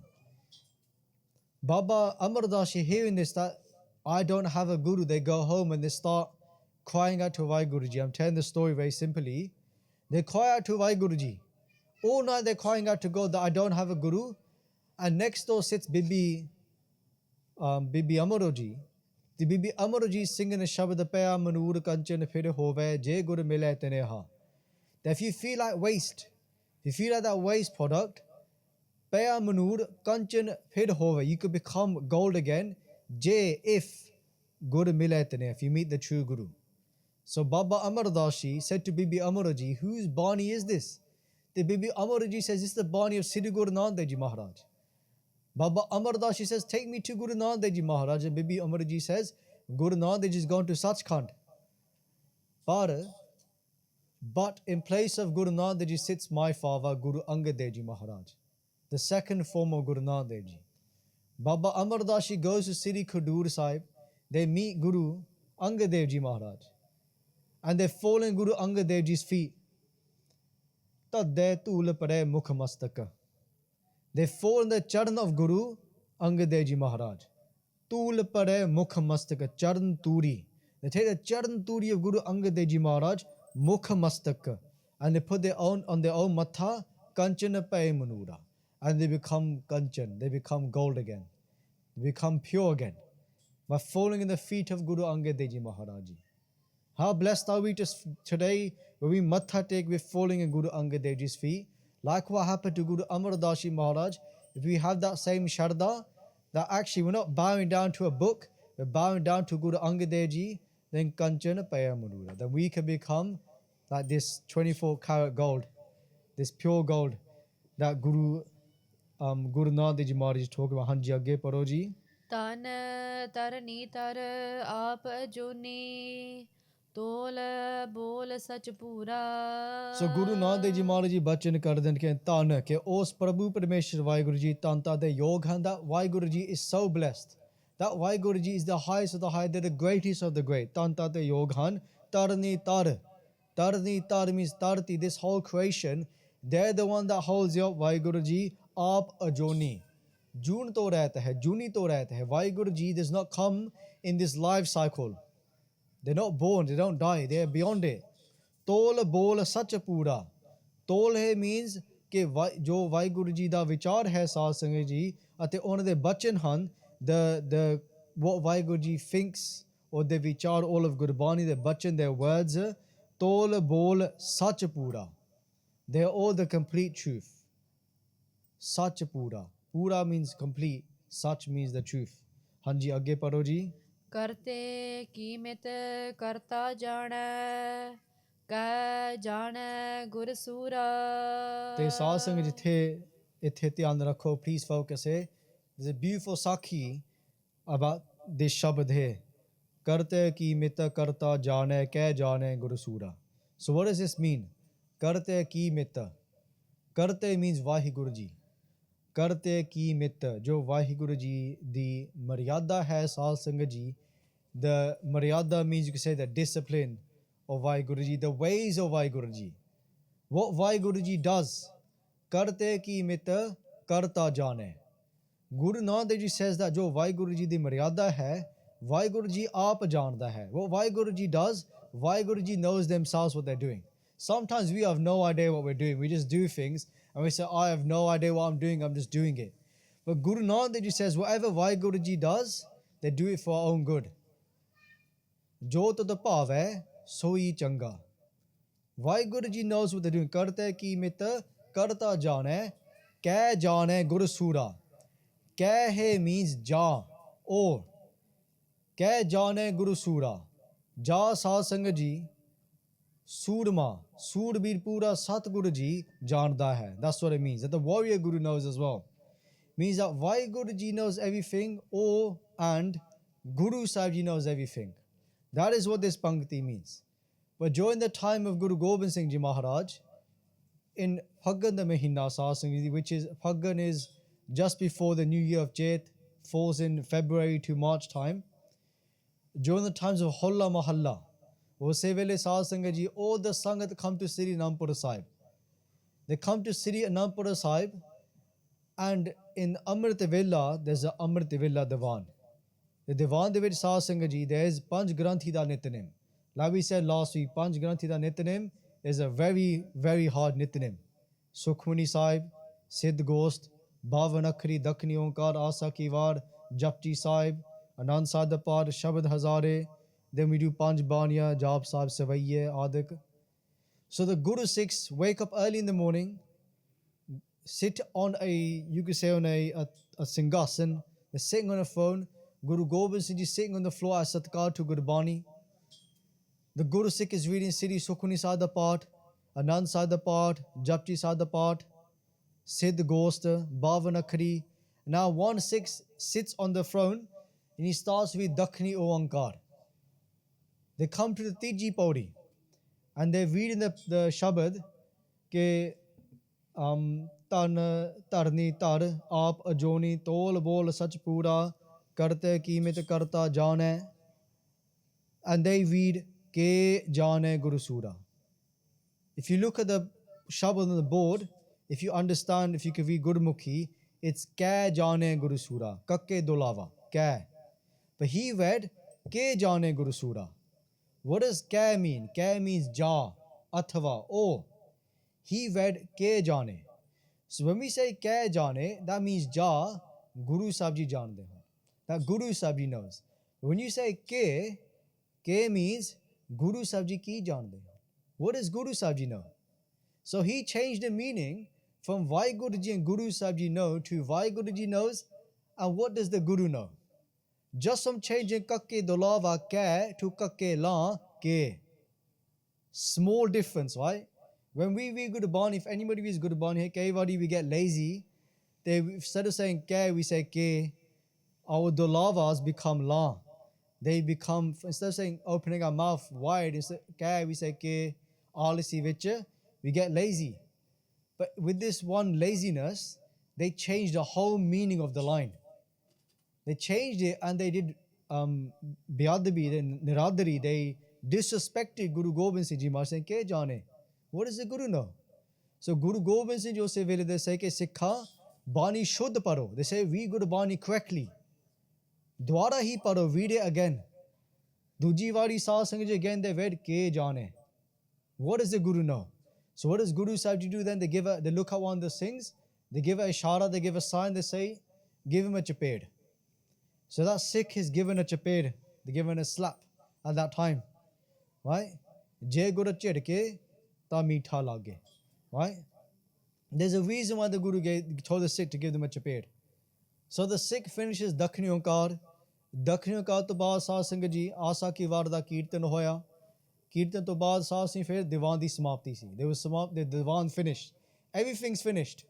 Baba Amar Das Ji hearing this, that I don't have a Guru, they go home and they start crying out to WhyGuru Ji. I'm telling the story very simply. They cry out to WhyGuru Ji. All night they're crying out to God that I don't have a Guru. And next door sits Bibi Amaroji. The Bibi Amaroji singing a Shabad Paya Manur Kanchan Fir Hove Jay Guru Mile Teneha. That if you feel like waste, if you feel like that waste product, Paya Manur Kanchan Fir Hove, you could become gold again. Jay if Guru Mile Teneha, if you meet the true Guru. So Baba Amar Das Ji said to Bibi Amaroji, whose Bani is this? The Bibi Amaroji says, this is the Bani of Sikh Guru Nanak Dev Ji Maharaj. Baba Amar Das Ji says, take me to Guru Nanak Dev Ji Maharaj. And Bibi Amaroji says, Guru Nanak Dev Ji is gone to Sachkhand. But in place of Guru Nanak Dev Ji sits my father, Guru Angad Dev Ji Maharaj, the second form of Guru Nanak Dev Ji. Baba Amar Das Ji goes to Sri Khadur Sahib. They meet Guru Angad Dev Ji Maharaj. And they fall in Guru Angad Dev Ji's feet. Tadde tool pade mukh mastaka. They fall in the charan of Guru Angad Dev Ji Maharaj. Tool pade mukh mastaka, charan turi. They take the charan turi of Guru Angad Dev Ji Maharaj, mukh mastaka, and they put their own on their own matha, kanchana pay manura. And they become kanchan, they become gold again. They become pure again. By falling in the feet of Guru Angad Dev Ji Maharaj. How blessed are we today when we matha take, we're falling in Guru Angad Dev Ji's feet. Like what happened to Guru Amar Das Ji Maharaj, if we have that same Sharda, that actually we're not bowing down to a book, we're bowing down to Guru Angad Dev Ji, then Kanchana Paya Manura. Then we can become like this 24 karat gold, this pure gold that Guru Nanak Dev Ji Maharaj is talking about. Hanji agge paro ji. ਤਨ ਤਰਨੀ ਤਰ ਆਪ ਅਜੂਨੀ ਤੋਲ ਬੋਲ ਸਚ ਪੂਰਾ So Guru Nanak Dev Ji Maharaj Ji ਬਚਨ ਕਰਦੇ ਨੇ ਕਿ ਧੰਨ ਕਿ ਉਸ ਪ੍ਰਭੂ ਪਰਮੇਸ਼ਰ ਵਾਹਿਗੁਰੂ ਜੀ ਧੰਨ ਤਾਂ ਦੇ ਯੋਗ ਹਨ that WhyGuru ji is so blessed that WhyGuru ji is the highest of the high, they're the greatest of the great. ਧੰਨ ਤਾਂ ਦੇ ਯੋਗ ਹਨ ਤਰਨੀ ਤਰ means tarti, this whole creation, they're the one that holds you up. WhyGuru ji aap ajoni June to rehta hai, Juni to rehta hai. WhyGuru ji does not come in this life cycle. They're not born, they don't die, they're beyond it. Tol bol sach pura. Tol hai means ਕਿ ਜੋ ਵਾਹਿਗੁਰੂ ਜੀ ਦਾ ਵਿਚਾਰ ਹੈ ਸਾਧ ਸੰਗਤ ਜੀ ਅਤੇ ਉਹਨਾਂ ਦੇ ਬਚਨ ਹਨ the what Waheguru ji thinks or the ਵਿਚਾਰ all of ਗੁਰਬਾਣੀ ਦੇ ਬਚਨ their words ਤੋਲ ਬੋਲ ਸੱਚ ਪੂਰਾ they are all the complete truth ਸੱਚ ਪੂਰਾ ਪੂਰਾ means complete ਸੱਚ means the truth ਹਾਂਜੀ ਅੱਗੇ ਪੜੋ ਜੀ ਕਰਤੇ ਕੀਮਤ ਕਰਤਾ ਜਾਣੈ ਕੈ ਜਾਣੈ ਗੁਰ ਸੂਰਾ ਤੇ ਸਾਧ ਸੰਗਤ ਜਿੱਥੇ ਇੱਥੇ ਧਿਆਨ ਰੱਖੋ please focus it there's a beautiful sakhi about this shabad here ਕਰਤੇ ਕੀਮਤ ਕਰਤਾ ਜਾਣੈ ਕੈ ਜਾਣੈ ਗੁਰ ਸੂਰਾ so what does this mean ਕਰਤੇ ਕੀਮਤ ਕਰਤੇ means ਵਾਹਿਗੁਰੂ ਜੀ ਕਰਤੇ ਕੀਮਤ ਜੋ ਵਾਹਿਗੁਰੂ ਜੀ ਦੀ ਮਰਿਆਦਾ ਹੈ ਸਾਧ ਸੰਗਤ ਜੀ the maryada means you can say the discipline of WhyGuru ji, the ways of WhyGuru ji. What WhyGuru ji does, karte ki mit karta jane. Guru Nanak Dev ji says that jo WhyGuru ji di maryada hai, WhyGuru ji aap janda hai. What WhyGuru ji does, WhyGuru ji knows themselves what they're doing. Sometimes we have no idea what we're doing. We just do things and we say, I have no idea what I'm doing, I'm just doing it. But Guru Nanak Dev ji says, whatever WhyGuru ji does, they do it for our own good. Jo to the bhav hai, soi changa. WhyGuru ji knows what they're doing. Karte ki mit karta jane, keh jane gur sura. Keh means ja, or. Keh jane guru sura. Ja saad sangat ji, surma, surbir pura Satguru ji janda hai. That's what it means. That the warrior guru knows as well. Means that WhyGuru ji knows everything, or and Guru Sahib ji knows everything. That is what this pankti means. But during the time of Guru Gobind Singh Ji Maharaj, in Phagan the Mahina Sasang, which is Phagan is just before the new year of Chet, falls in February to March time. During the times of Holla Mahalla, Ose Vele Sasanga Ji, all the Sangat come to Sri Anandpur Sahib. They come to Sri Anandpur Sahib, and in Amrit Villa, there's a Amrit Villa Divan. The Divan Dev Saad Sangat Ji, there is Panch Granthi da Nitnem. Like we said last week, Panch Granthi da Nitnem is a very, very hard Nitnem. Sukhmani Sahib, Siddh Ghost, Bhavan Akhri, Dakhnee, Oankaar, Asa Ki War, Japji Sahib, Anand Sadapar, Shabad Hazare. Then we do Panch Baniya, Jap Sahib, Savaiye, Adik. So the Guru Sikhs wake up early in the morning, sit on you could say on a Singhasan, they're sitting on a phone. Guru Gobind Singh Ji sitting on the floor as Satkar to Guru Bani. The Guru Sikh is reading Siri Sukhmani Sada Part, Anand Sada Part, Japji Sada Part, Siddh Ghost, Bhavan Akhri. Now one Sikh sits on the throne and he starts with Dakhnee Oankaar. They come to the Tiji Pauri and they're reading the Shabad ke Tan Tarni Tar Aap Ajoni Tol Bol Sach Pura Karte Kimit Karta Jane, and they read Ke Jane Guru Sura. If you look at the Shabad on the board, if you understand, if you can read Gurmukhi, it's Ke Jane Guru Sura, Kakke Dolava, Ke. But he read Ke Jane Guru Sura. What does Ke mean? Ke means Ja, Athava, or. He read Ke Jane. So when we say Ke Jane, that means Ja, Guru Sahib Ji Jande Ho. That Guru Sahib Ji knows. When you say Ke means Guru Sahib Ji ki jande. What does Guru Sahib Ji know? So he changed the meaning from WhyGuru Ji and Guru Sahib Ji know to WhyGuru Ji knows, and what does the Guru know? Just from changing Kakke Dolava Ke to Kakke La Ke. Small difference, right? When we read Guru Bani, if anybody reads Guru Bani, everybody we get lazy. Instead of saying Ke, we say Ke. our dolavas become la. They become, instead of saying opening our mouth wide, we say ke alisi vicha, we get lazy. But with this one laziness, they changed the whole meaning of the line. They changed it and they did Biyadabi, Niradari, they disrespected Guru Gobind Singh Ji Maharaj saying, Ke jane? What does the Guru know? So Guru Gobind Singh Ji say, they say, Ke Sikha, Bani Shuddh paro. They say, we Guru Bani correctly. Dwara hi paro, read it again. Duji wari Saad Sangh Ji again, they read, Ke jane? What does the Guru know? So what does Guru Sahib Ji do then? They look at one of the sings, they give a ishara, they give a sign, they say, give him a chaped. So that Sikh is given a chaped, they given a slap at that time. Right? Jai Guru chidke, ta meetha lage. Right? There's a reason why the Guru told the Sikh to give them a chaped. So the Sikh finishes Dakhnee Oankaar. Dakhnee Oankaar to baad Saad Sangh Ji, Asa ki war da Kirtan hoya. Kirtan to baad Saad Singh fir Diwan di samapti si. They was the Diwan finished. Everything's finished.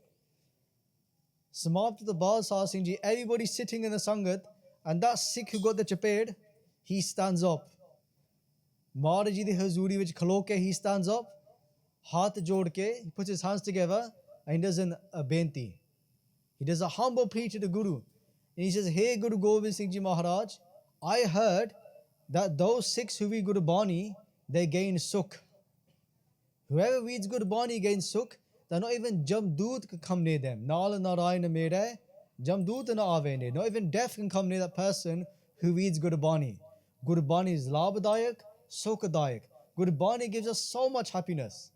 Samapti to baad Saad Singh Ji, everybody sitting in the Sangat, and that Sikh who got the chaped, he stands up. Maharaj Ji di hazuri vich khalo ke, he stands up, haath jod ke, he puts his hands together, and he does a benti. He does a humble plea to the Guru. And he says, Hey Guru Gobind Singh Ji Maharaj, I heard that those Sikhs who read Guru Bani, they gain sukh. Whoever reads Guru Bani gains sukh, that not even Jamdoot can come near them. Nal Narayana mere, Jamdoot na ave ne. Not even death can come near that person who reads Guru Bani. Guru Bani is labhadayak, sukhadayak. Guru Bani gives us so much happiness.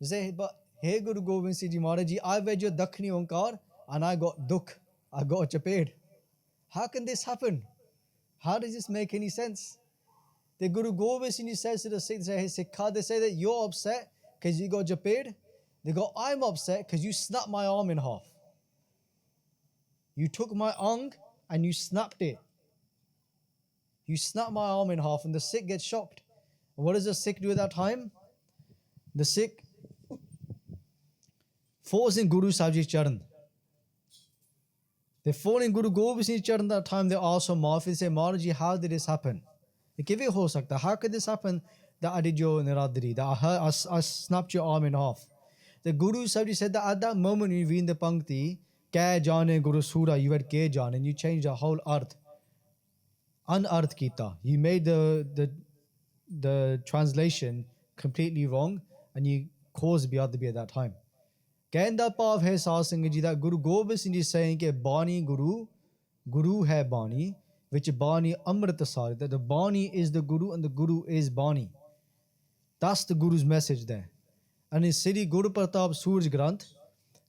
You say, but hey Guru Gobind Singh Ji Maharaj Ji, I read your Dakhnee Oankaar and I got dukh. I got a chaped. How can this happen? How does this make any sense? The Guru Gobind Singh Ji says to the Sikhs, hey Sikha, they say that you're upset because you got chaped. They go, I'm upset because you snapped my arm in half. You took my ang and you snapped it. You snapped my arm in half, and the Sikh gets shocked. And what does the Sikh do at that time? The Sikh falls in Guru Sahib Ji's charan. They fall in Guru Gobind Singh's charan that time. They ask for maafi. They say, Maharaj Ji, how did this happen? How could this happen that I did your niradri, that I snapped your arm in half? The Guru Sahib Ji said that at that moment when you read the Pankti, Kya jane Guru Sura, you had Ke jane, and you changed the whole arth. Unarth kita. You made the translation completely wrong, and you caused Biyadabi at that time. Kenda Pav hai Saad Singh Ji that Guru Gobind Singh Ji is saying ke Bani Guru, Guru hai Bani, which Bani Amrit Sari, that the Bani is the Guru and the Guru is Bani. That's the Guru's message there. And in Sri Guru Pratap Suraj Granth,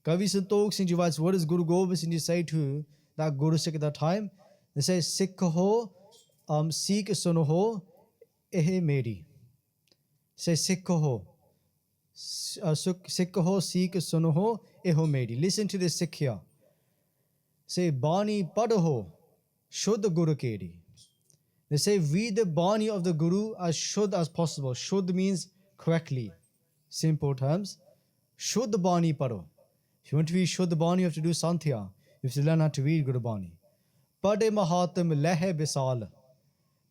Kavi Santokh Singh Ji writes, what does Guru Gobind Singh Ji say to that Guru Sikh at that time? They say, Sikh ho, Sikh suno ho, ehe meri. Say Sikh ho. Sikh ho, Sikh suno ho, eho meri. Listen to this Sikh here. Say, Bani pad ho, Shuddh Guru keri. They say, read the Bani of the Guru as Shuddh as possible. Shuddh means correctly. Simple terms. Shuddh Bani paro. If you want to read Shuddh Bani, you have to do Santhya. You have to learn how to read Guru Bani. Pade Mahatam Lehe Bisal.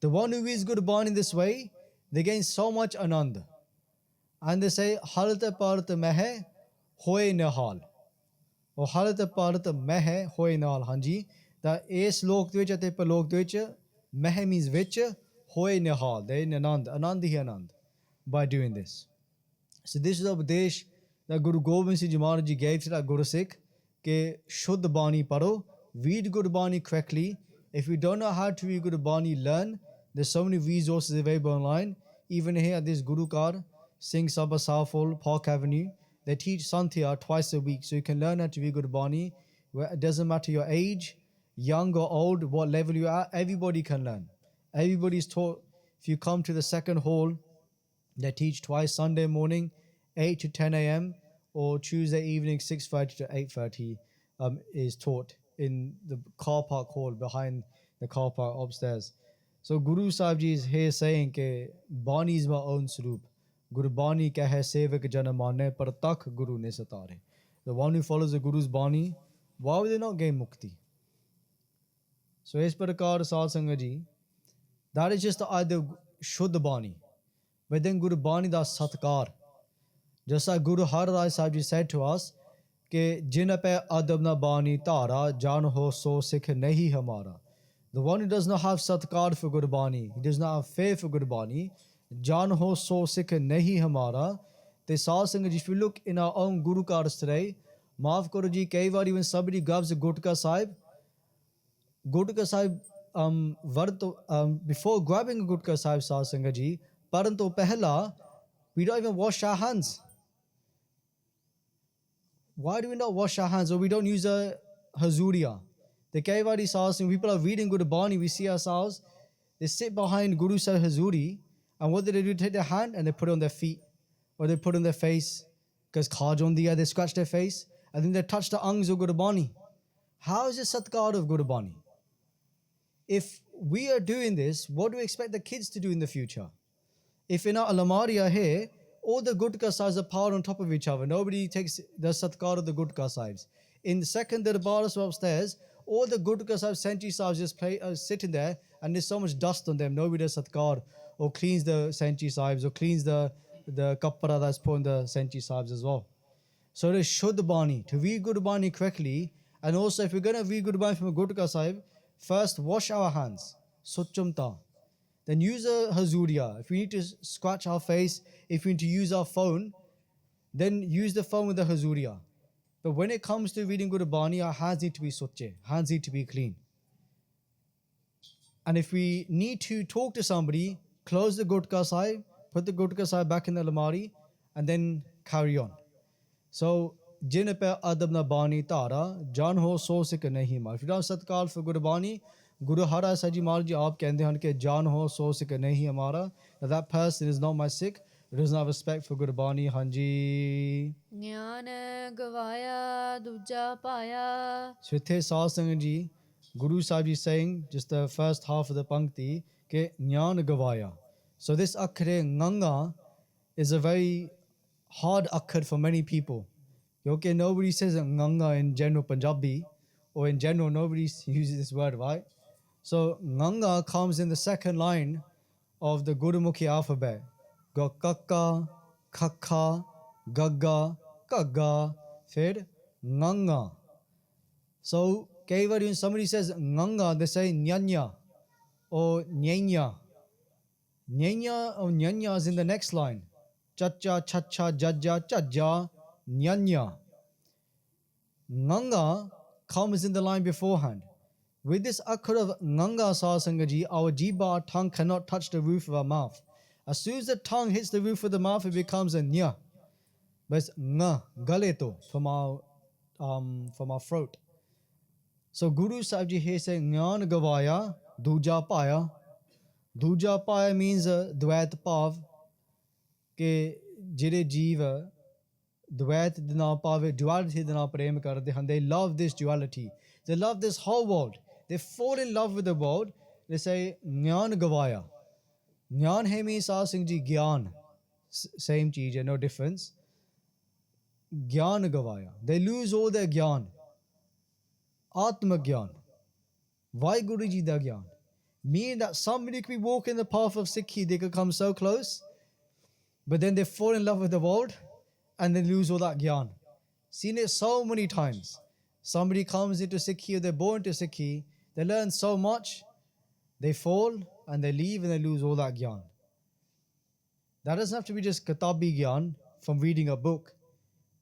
The one who reads Guru Bani in this way, they gain so much anand. And they say, Halat Parat Mehe Hoye Nahal. Or Halat Parat Mehe Hoye Nahal. Hanji. That is Lok Dvich Ate Palok Dvich. Mehe means which, Hoye Nahal. They in Anand. Anand hi Anand. By doing this. So this is the Upadesh that Guru Gobind Singh Ji Maharaj Ji gave to that Guru Sikh. Ke Shuddh Bani paro. Read Guru Bani correctly. If you don't know how to read Guru Bani, learn. There's so many resources available online. Even here at this Guru Kar, Singh Sabha Safol, Park Avenue, they teach Santhya twice a week. So you can learn how to read Guru Bani. It doesn't matter your age, young or old, what level you are, everybody can learn. Everybody's taught. If you come to the second hall, they teach twice, Sunday morning, 8 to 10 a.m. or Tuesday evening, 6:30 to 8:30 is taught in the car park hall behind the car park upstairs. So Guru Sahib Ji is here saying ke Bani is my own swaroop. Guru Bani kahe sevak janamane par tak Guru ne satare. The one who follows the Guru's Bani, why will they not gain mukti? So is prakar Saad Sangat Ji, that is just the either Shuddh Bani. But then Guru Bani da Satkar. Just like Guru Har Rai Sahib Ji said to us, कि जिन पे अदब न बानी तारा जान हो सो सिख नहीं हमारा. The one who does not have satkar for Gurbani, he does not have faith for Gurbani, Jan ho so sikh nahi hamara. They saw Sangat, if you look in our own Guru cards today, Maaf Karo Ji, kai wari when somebody grabs a Gutka Sahib, before grabbing a Gutka Sahib, Saad Sangat Ji, paranto pehla, we don't even wash our hands. Why do we not wash our hands, or we don't use a hazuriya? The Kaivari Sahas, when people are reading Guru Bani, we see ourselves, they sit behind Guru Sahib Hazuri, and what do? They take their hand and they put it on their feet, or they put it on their face, because Khaj on diya, they scratch their face, and then they touch the angs of Guru Bani. How is this satkar of Guru Bani? If we are doing this, what do we expect the kids to do in the future? If in our alamari are here, all the Gutka Sahibs are piled on top of each other. Nobody takes the satkar of the Gutka Sahibs. In the second Darbaras upstairs, all the Gutka Sahibs, Senchi Sahibs just sitting there, and there's so much dust on them. Nobody does satkar or cleans the Senchi Sahibs or cleans the kappara that's put on the Senchi Sahibs as well. So it is Shuddh Bani, to read Guru Bani correctly. And also, if we're going to read Guru Bani from a Gutka Sahib, first wash our hands, suchumta. Then use a hazuriya. If we need to scratch our face, if we need to use our phone, then use the phone with the hazuriya. But when it comes to reading Guru Bani, our hands need to be suche, hands need to be clean. And if we need to talk to somebody, close the Gutka Sahib, put the Gutka Sahib back in the lamari, and then carry on. So, jin pe adab na bani tara, jan ho so sikh nahi mar. If you don't satkar for Guru Bani, Guru Har Rai Sahib Ji Maharaj Ji aap kehte hain ke jan ho so sikh nahi hamara. That person is not my Sikh. He does not have respect for Guru Bani. Hanji. Jnana gavaya duja paya. So ithe Saad Sangat Ji, Guru Sahib Ji saying just the first half of the pankti ke jnana gavaya. So this akhre nganga is a very hard akhar for many people. Okay, nobody says nganga in general Punjabi, or in general nobody uses this word, right? So nganga comes in the second line of the Gurmukhi alphabet. Go kakka, khakha, gagga, kagga, fir nganga. So when somebody says nganga, they say nyanya or nyanya. Nyanya or nyanya is in the next line. Chacha, chacha, jajja, chajja, nyanya. Nganga comes in the line beforehand. With this akhar of nganga, Saad Sangat Ji, our jiba, our tongue cannot touch the roof of our mouth. As soon as the tongue hits the roof of the mouth, it becomes a nya. But it's nga, galeto, from our throat. So Guru Sahib Ji here saying, Jnana gavaya, duja paya. Duja paya means dvait pav, ke jire jiva, dvait dina pave, duality dina prem karde han. They love this duality. They love this whole world. They fall in love with the world. They say, Jnana gavaya. Jnana hai means Saad Sangat Ji, Gyan. Same cheez, no difference. Gyan gavaya. They lose all their gyan. Atma gyan. WhyGuru Ji da gyan. Meaning that somebody could be walking the path of Sikhi, they could come so close, but then they fall in love with the world and they lose all that gyan. Seen it so many times. Somebody comes into Sikhi, or they're born into Sikhi, they learn so much, they fall and they leave and they lose all that gyan. That doesn't have to be just katabi gyan from reading a book.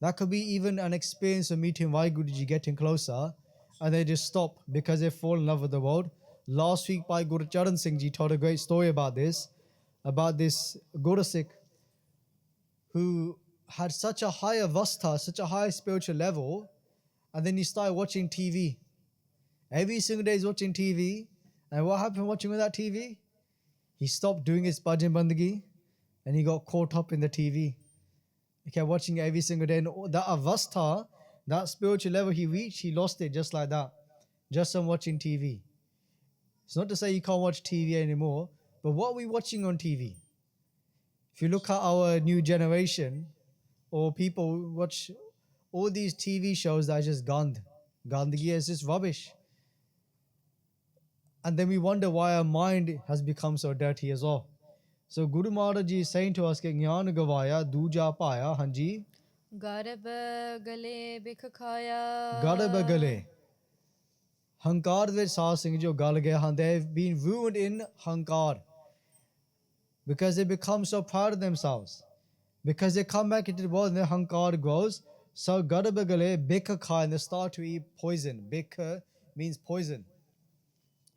That could be even an experience of meeting WhyGuru Ji, getting closer, and they just stop because they fall in love with the world. Last week, Bhai Guru Charan Singh Ji told a great story about this Guru Sikh who had such a high avastha, such a high spiritual level, and then he started watching TV. Every single day he's watching TV, and what happened watching with that TV? He stopped doing his bhajan bandagi, and he got caught up in the TV. He kept watching it every single day, and that avastha, that spiritual level he reached, he lost it just like that, just from watching TV. It's not to say you can't watch TV anymore, but what are we watching on TV? If you look at our new generation, or people watch all these TV shows that are just gandhi is just rubbish. And then we wonder why our mind has become so dirty as well. So Guru Maharaj Ji is saying to us, Gyan Gavaya, Duja Paya, Hanji, ਗਰਭ ਗਲੇ ਬਿਖ ਖਾਇਆ Garab Gale. Hankar de Saad Singh Jo Gal Gaya Han, they've been ruined in Hankar because they become so proud of themselves. Because they come back into the world and their Hankar grows. So Garab Gale, Bika Khai, and they start to eat poison. Bika means poison.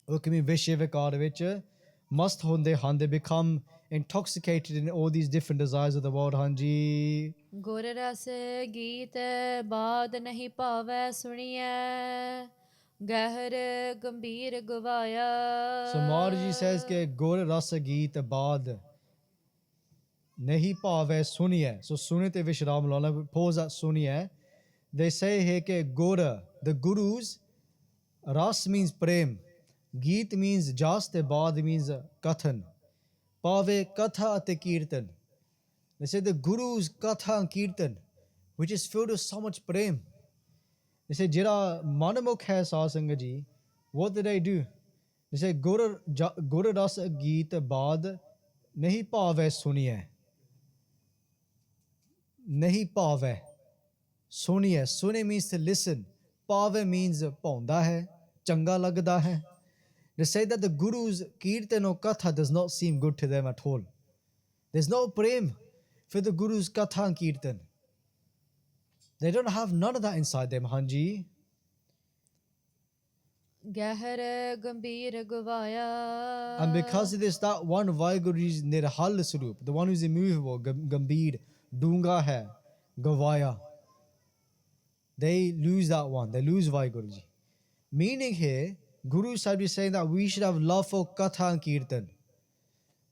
Okay, Vishivakar Vicha must honde han, they become intoxicated in all these different desires of the world, Hanji. ਗੁਰ ਰਸ ਗੀਤ ਬਾਦ ਨਹੀਂ ਭਾਵੈ ਸੁਣੀਐ ਗਹਿਰ ਗੰਭੀਰ ਗਵਾਇਆ So Maharaj Ji says that Gur Rasa Geet Baad Nahi Pave Suniye. So Sunite Vishram Lala, pause at Suniye. They say here that Gora, the Gurus, Ras means Prem, Geet means just, Baad means Kathan. Pave Katha ate Kirtan. They say the Gurus Katha and Kirtan, which is filled with so much Prem. They say Jira Manamukh hai Satsanga ji, what did they do? They say Guru Rasa Geet Baad Nahi Pave Suniye. Nahi Pave Suniye. Sune means to listen. Pave means Paunda hai, Changa Lagda hai. They say that the Guru's Kirtan or Katha does not seem good to them at all. There's no prem for the Guru's Katha and Kirtan. They don't have none of that inside them, Hanji. ਗਹਿਰ ਗੰਭੀਰ ਗਵਾਇਆ And because of this, that one WhyGuru is Nirhal Swarup, the one who's immovable, Gambhir, Dunga hai, Gavaya. They lose that one. They lose WhyGuru ji. Meaning here, Guru Sahib is saying that we should have love for Katha and Kirtan.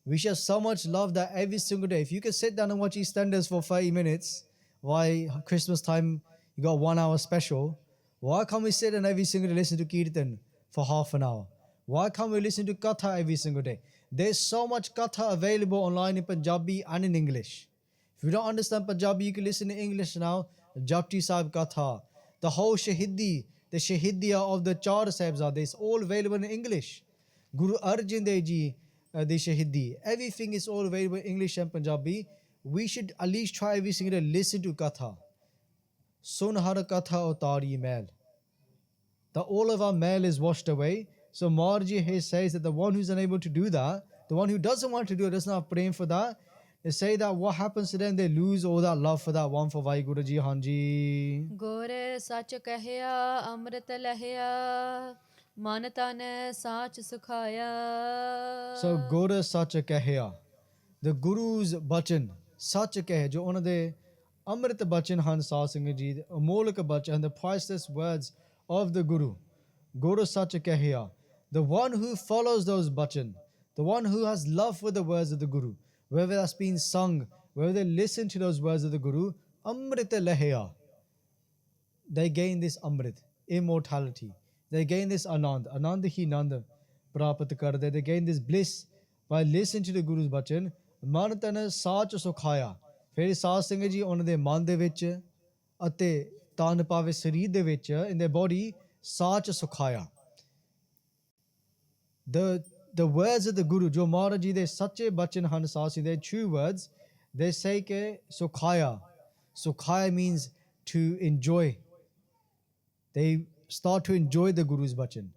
We should have so much love that every single day, if you can sit down and watch EastEnders for 30 minutes, why Christmas time you got 1 hour special, why can't we sit and every single day listen to Kirtan for half an hour? Why can't we listen to Katha every single day? There's so much Katha available online in Punjabi and in English. If you don't understand Punjabi, you can listen in English now. Japji Sahib Katha, the whole Shahidi, the Shahidiya of the Char Sahibzade, it's all available in English. Guru Arjan Dev Ji, the Shahidi, everything is all available in English and Punjabi. We should at least try every single day listen to Katha. Sun har Katha utari mail. That all of our mail is washed away. So Maharji here says that the one who's unable to do that, the one who doesn't want to do it, doesn't have praying for that, they say that what happens to them, they lose all that love for that one for WhyGuru ji, Hanji. ਗੁਰ ਸੱਚ ਕਹਿਆ ਅੰਮ੍ਰਿਤ ਲਹਿਆ ਮਨ ਤਨ ਸਾਚ ਸੁਖਾਇਆ So Guru Sach Kahya, the Guru's Bachan, Sach Kah, jo ਉਹਨਾਂ ਦੇ Amrit Bachan Han Saad Singh ji, the Amolak Bachan, and the priceless words of the Guru. Guru Sach Kahya, the one who follows those Bachan, the one who has love for the words of the Guru, whether that's been sung, whether they listen to those words of the Guru, Amrit Lahya, they gain this Amrit, immortality. They gain this Anand, Anand hi Nand Prapat Karde, they gain this bliss by listening to the Guru's Bachan, Man Tana Sach Sukhaya. ਫਿਰ ਸਾਧ ਸਿੰਘ ਜੀ ਉਹਨਾਂ ਦੇ ਮਨ ਦੇ ਵਿੱਚ ਅਤੇ ਤਨ ਪਾਵੇ ਸਰੀਰ ਦੇ ਵਿੱਚ in their body Sach ਸੁਖਾਇਆ. The words of the Guru, ਜੋ ਮਹਾਰਾਜ ਜੀ ਦੇ ਸੱਚੇ ਬਚਨ ਹਨ ਸਾਧ ਸਿੰਘ ਦੇ true words, they say ਕਿ ਸੁਖਾਇਆ means to enjoy. They start to enjoy the Guru's bachan.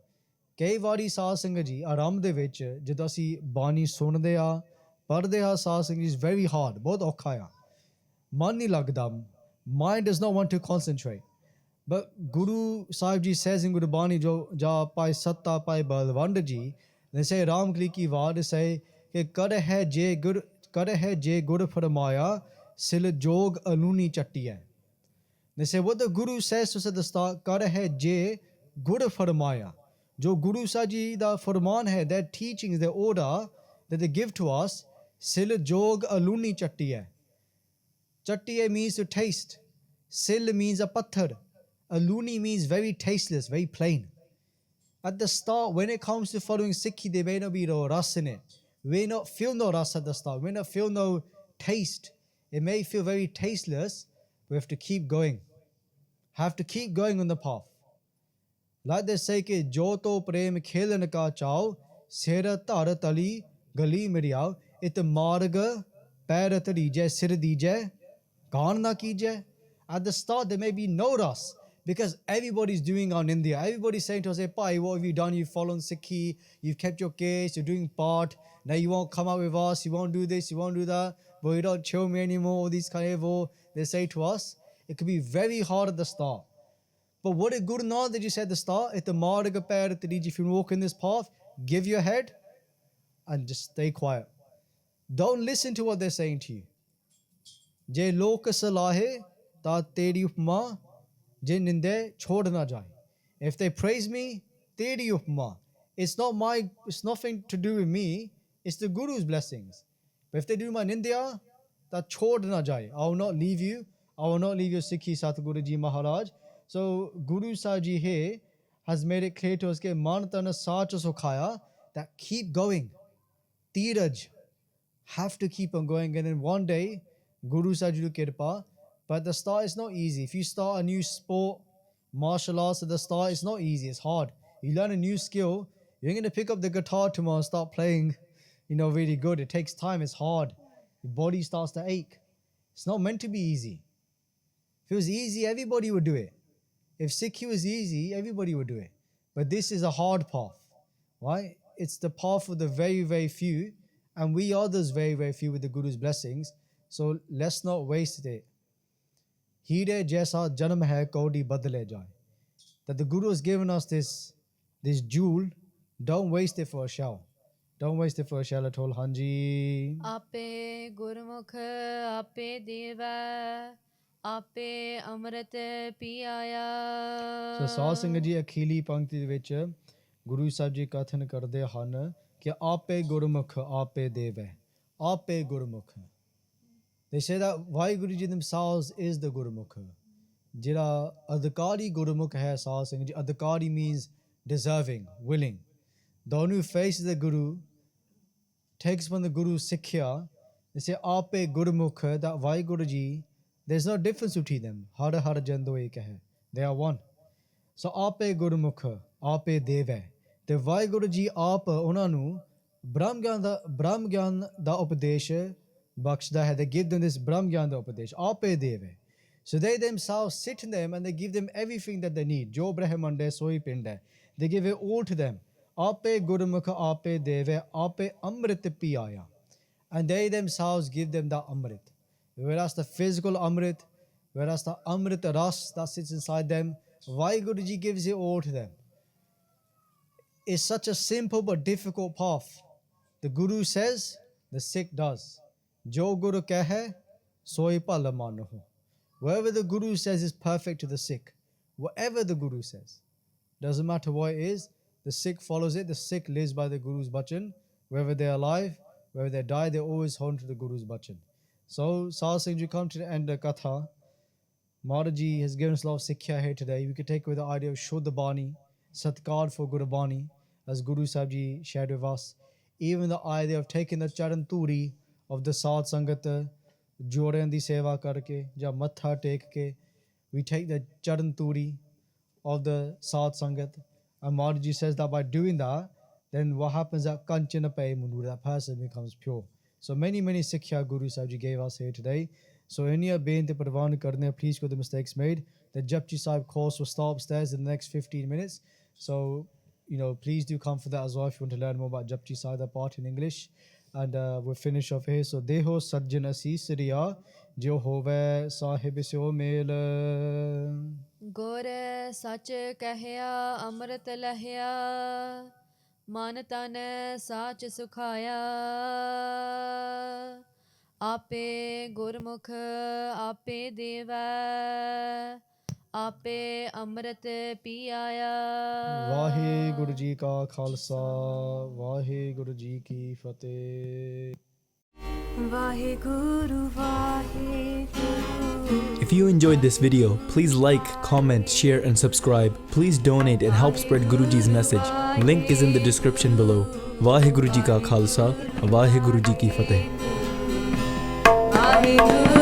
ਕਈ ਵਾਰੀ ਸਾਧ ਸਿੰਘ ਜੀ ਆਰੰਭ ਦੇ ਵਿੱਚ ਜਦੋਂ ਅਸੀਂ ਬਾਣੀ ਸੁਣਦੇ ਆ ਪੜ੍ਹਦੇ ਆ ਸਾਧ Singh ji is very hard, ਬਹੁਤ ਔਖਾ ਆ, ਮਨ ਨਹੀਂ ਲੱਗਦਾ, mind does not want to concentrate. But Guru Sahib Ji says in Guru Bani, jo ja pai satta pai balwand ji, they say Ram Kali ki waad say ke kar hai je gur farmaya sil jog aluni chatti hai. They say what the Guru says to us at the start, kar hai je gur farmaya. Jo Guru Sahib Ji da farman hai, their teachings, their order that they give to us, sil jog aluni chatti hai. Chatti means to taste. Sil means a patthar. Aluni means very tasteless, very plain. At the start, when it comes to following Sikhi, there may not be no ras in it. We may not feel no ras at the start. We may not feel no taste. It may feel very tasteless. We have to keep going. Have to keep going on the path. Like they say कि जो तो प्रेम खेलन का चाव सिर धर तली गली मिरियाव इत मार्ग पैर तरीजे सिर दीजे गान ना कीजे. At the start there may be no rust because everybody's doing on India. Everybody's saying to us, hey, Pai, what have you done? You've followed Sikhi, you've kept your case, you're doing part. Now you won't come out with us, you won't do this, you won't do that. But you don't chill me anymore, all these kind of, they say to us. It could be very hard at the start. But what did Guru Nanak Dev say at the start? If you walk in this path, give your head and just stay quiet. Don't listen to what they're saying to you. Je lok salahe ta teri upma je ninde chhod na jaye. If they praise me, teri upma. It's nothing to do with me. It's the Guru's blessings. But if they do my nindya, ta chhod na jaye. I will not leave you. I will not leave your Sikhi Satguru Ji Maharaj. So Guru Sahib Ji here has made it clear to us that man tana sach sukhaya, that keep going. Tiraj, have to keep on going, and then one day Guru Sahib Ji will kirpa. But at the start it's not easy. If you start a new sport, martial arts at the start, it's not easy, it's hard. You learn a new skill, you're going to pick up the guitar tomorrow and start playing, really good. It takes time, it's hard. Your body starts to ache. It's not meant to be easy. If it was easy, everybody would do it. If Sikhi was easy, everybody would do it. But this is a hard path, right? It's the path of the very, very few, and we are those very, very few with the Guru's blessings. So let's not waste it. Heere jaisa janam hai kaudi badle jaye. That the Guru has given us this jewel, don't waste it for a shell. Don't waste it for a shell at all. Hanji. Ape Gurmukhi, ape deva, ape amrit piyaya. So Sahib Singh ji akhili pankti de vich Guru Sahib ji kathan karde han कि आपे गुरमुख आपे देव है, आपे गुरमुख. They say that WhyGuru ji themselves is the Gurmukh. Jira adhikari Gurmukh hai Sahib Singh ji. Adhikari means deserving, willing. The one who faces the Guru, takes from the Guru's Sikhya, they say आपे गुरमुख, that WhyGuru ji, there's no difference between them. Har har jando ek hai. They are one. So आपे गुरमुख आपे देव है. ਤੇ ਵਾਹਿਗੁਰੂ ਜੀ ਆਪ ਉਹਨਾਂ ਨੂੰ ਬ੍ਰਹਮ ਗਿਆਨ ਦਾ ਉਪਦੇਸ਼ ਬਖਸ਼ਦਾ ਹੈ. They give them this ਬ੍ਰਹਮ ਗਿਆਨ ਦਾ ਉਪਦੇਸ਼. ਆਪੇ ਦੇਵ ਹੈ. So they themselves sit in them and they give them everything that they need. ਜੋ ਬ੍ਰਹਮੰਡ ਹੈ ਸੋਈ ਪਿੰਡ ਹੈ. They give it all to them. ਆਪੇ ਗੁਰਮੁਖ ਆਪੇ ਦੇਵ ਹੈ, ਆਪੇ ਅੰਮ੍ਰਿਤ ਪਿਆਇਆ. And they themselves give them the amrit. Whereas the physical amrit, whereas the amrit ras that sits inside them, WhyGuru ji gives it all to them. It's such a simple but difficult path. The Guru says, the Sikh does. Jo Guru kahe, soi pala manaho. Whatever the Guru says is perfect to the Sikh. Whatever the Guru says. Doesn't matter what it is, the Sikh follows it. The Sikh lives by the Guru's bachan. Whether they're alive, whether they die, they always hold to the Guru's bachan. So, Sahib Singh ji, come to the end of Katha. Maharaji has given us a lot of Sikhya here today. We could take away the idea of Shuddha Bani, Satkar for Guru Bani, as Guru Sahib ji shared with us. Even the idea of taking the Charan Turi of the Sadh Sangat, Joren di Seva karke, ja Matha tek ke, we take the Charan Turi of the Sadh Sangat. And Maharaji says that by doing that, then what happens at Kanchana Pay Munur, that person becomes pure. So many Sikhya Guru Sahib ji gave us here today. So any been to Parvan karne, please go the mistakes made. The Japji Sahib course will start upstairs in the next 15 minutes. So, please do come for that as well if you want to learn more about Japji Sahib, the part in English. And we'll finish off here. So, Deho Sajjan Assis Riya, Jo Hove Sahib Syo Mel. Gore Sach Kahya Amrit Lahya, Man Tan Sach Sukhaya. Ape Gurmukh Ape Deva, Ape Amrit Piyaya. WhyGuru Ji Ka Khalsa, WhyGuru Ji Ki Fateh. WhyGuru, WhyGuru. If you enjoyed this video, please like, comment, share and subscribe. Please donate and help spread Guruji's message. Link is in the description below. WhyGuru Ji Ka Khalsa, WhyGuru Ji Ki Fateh. WhyGuru.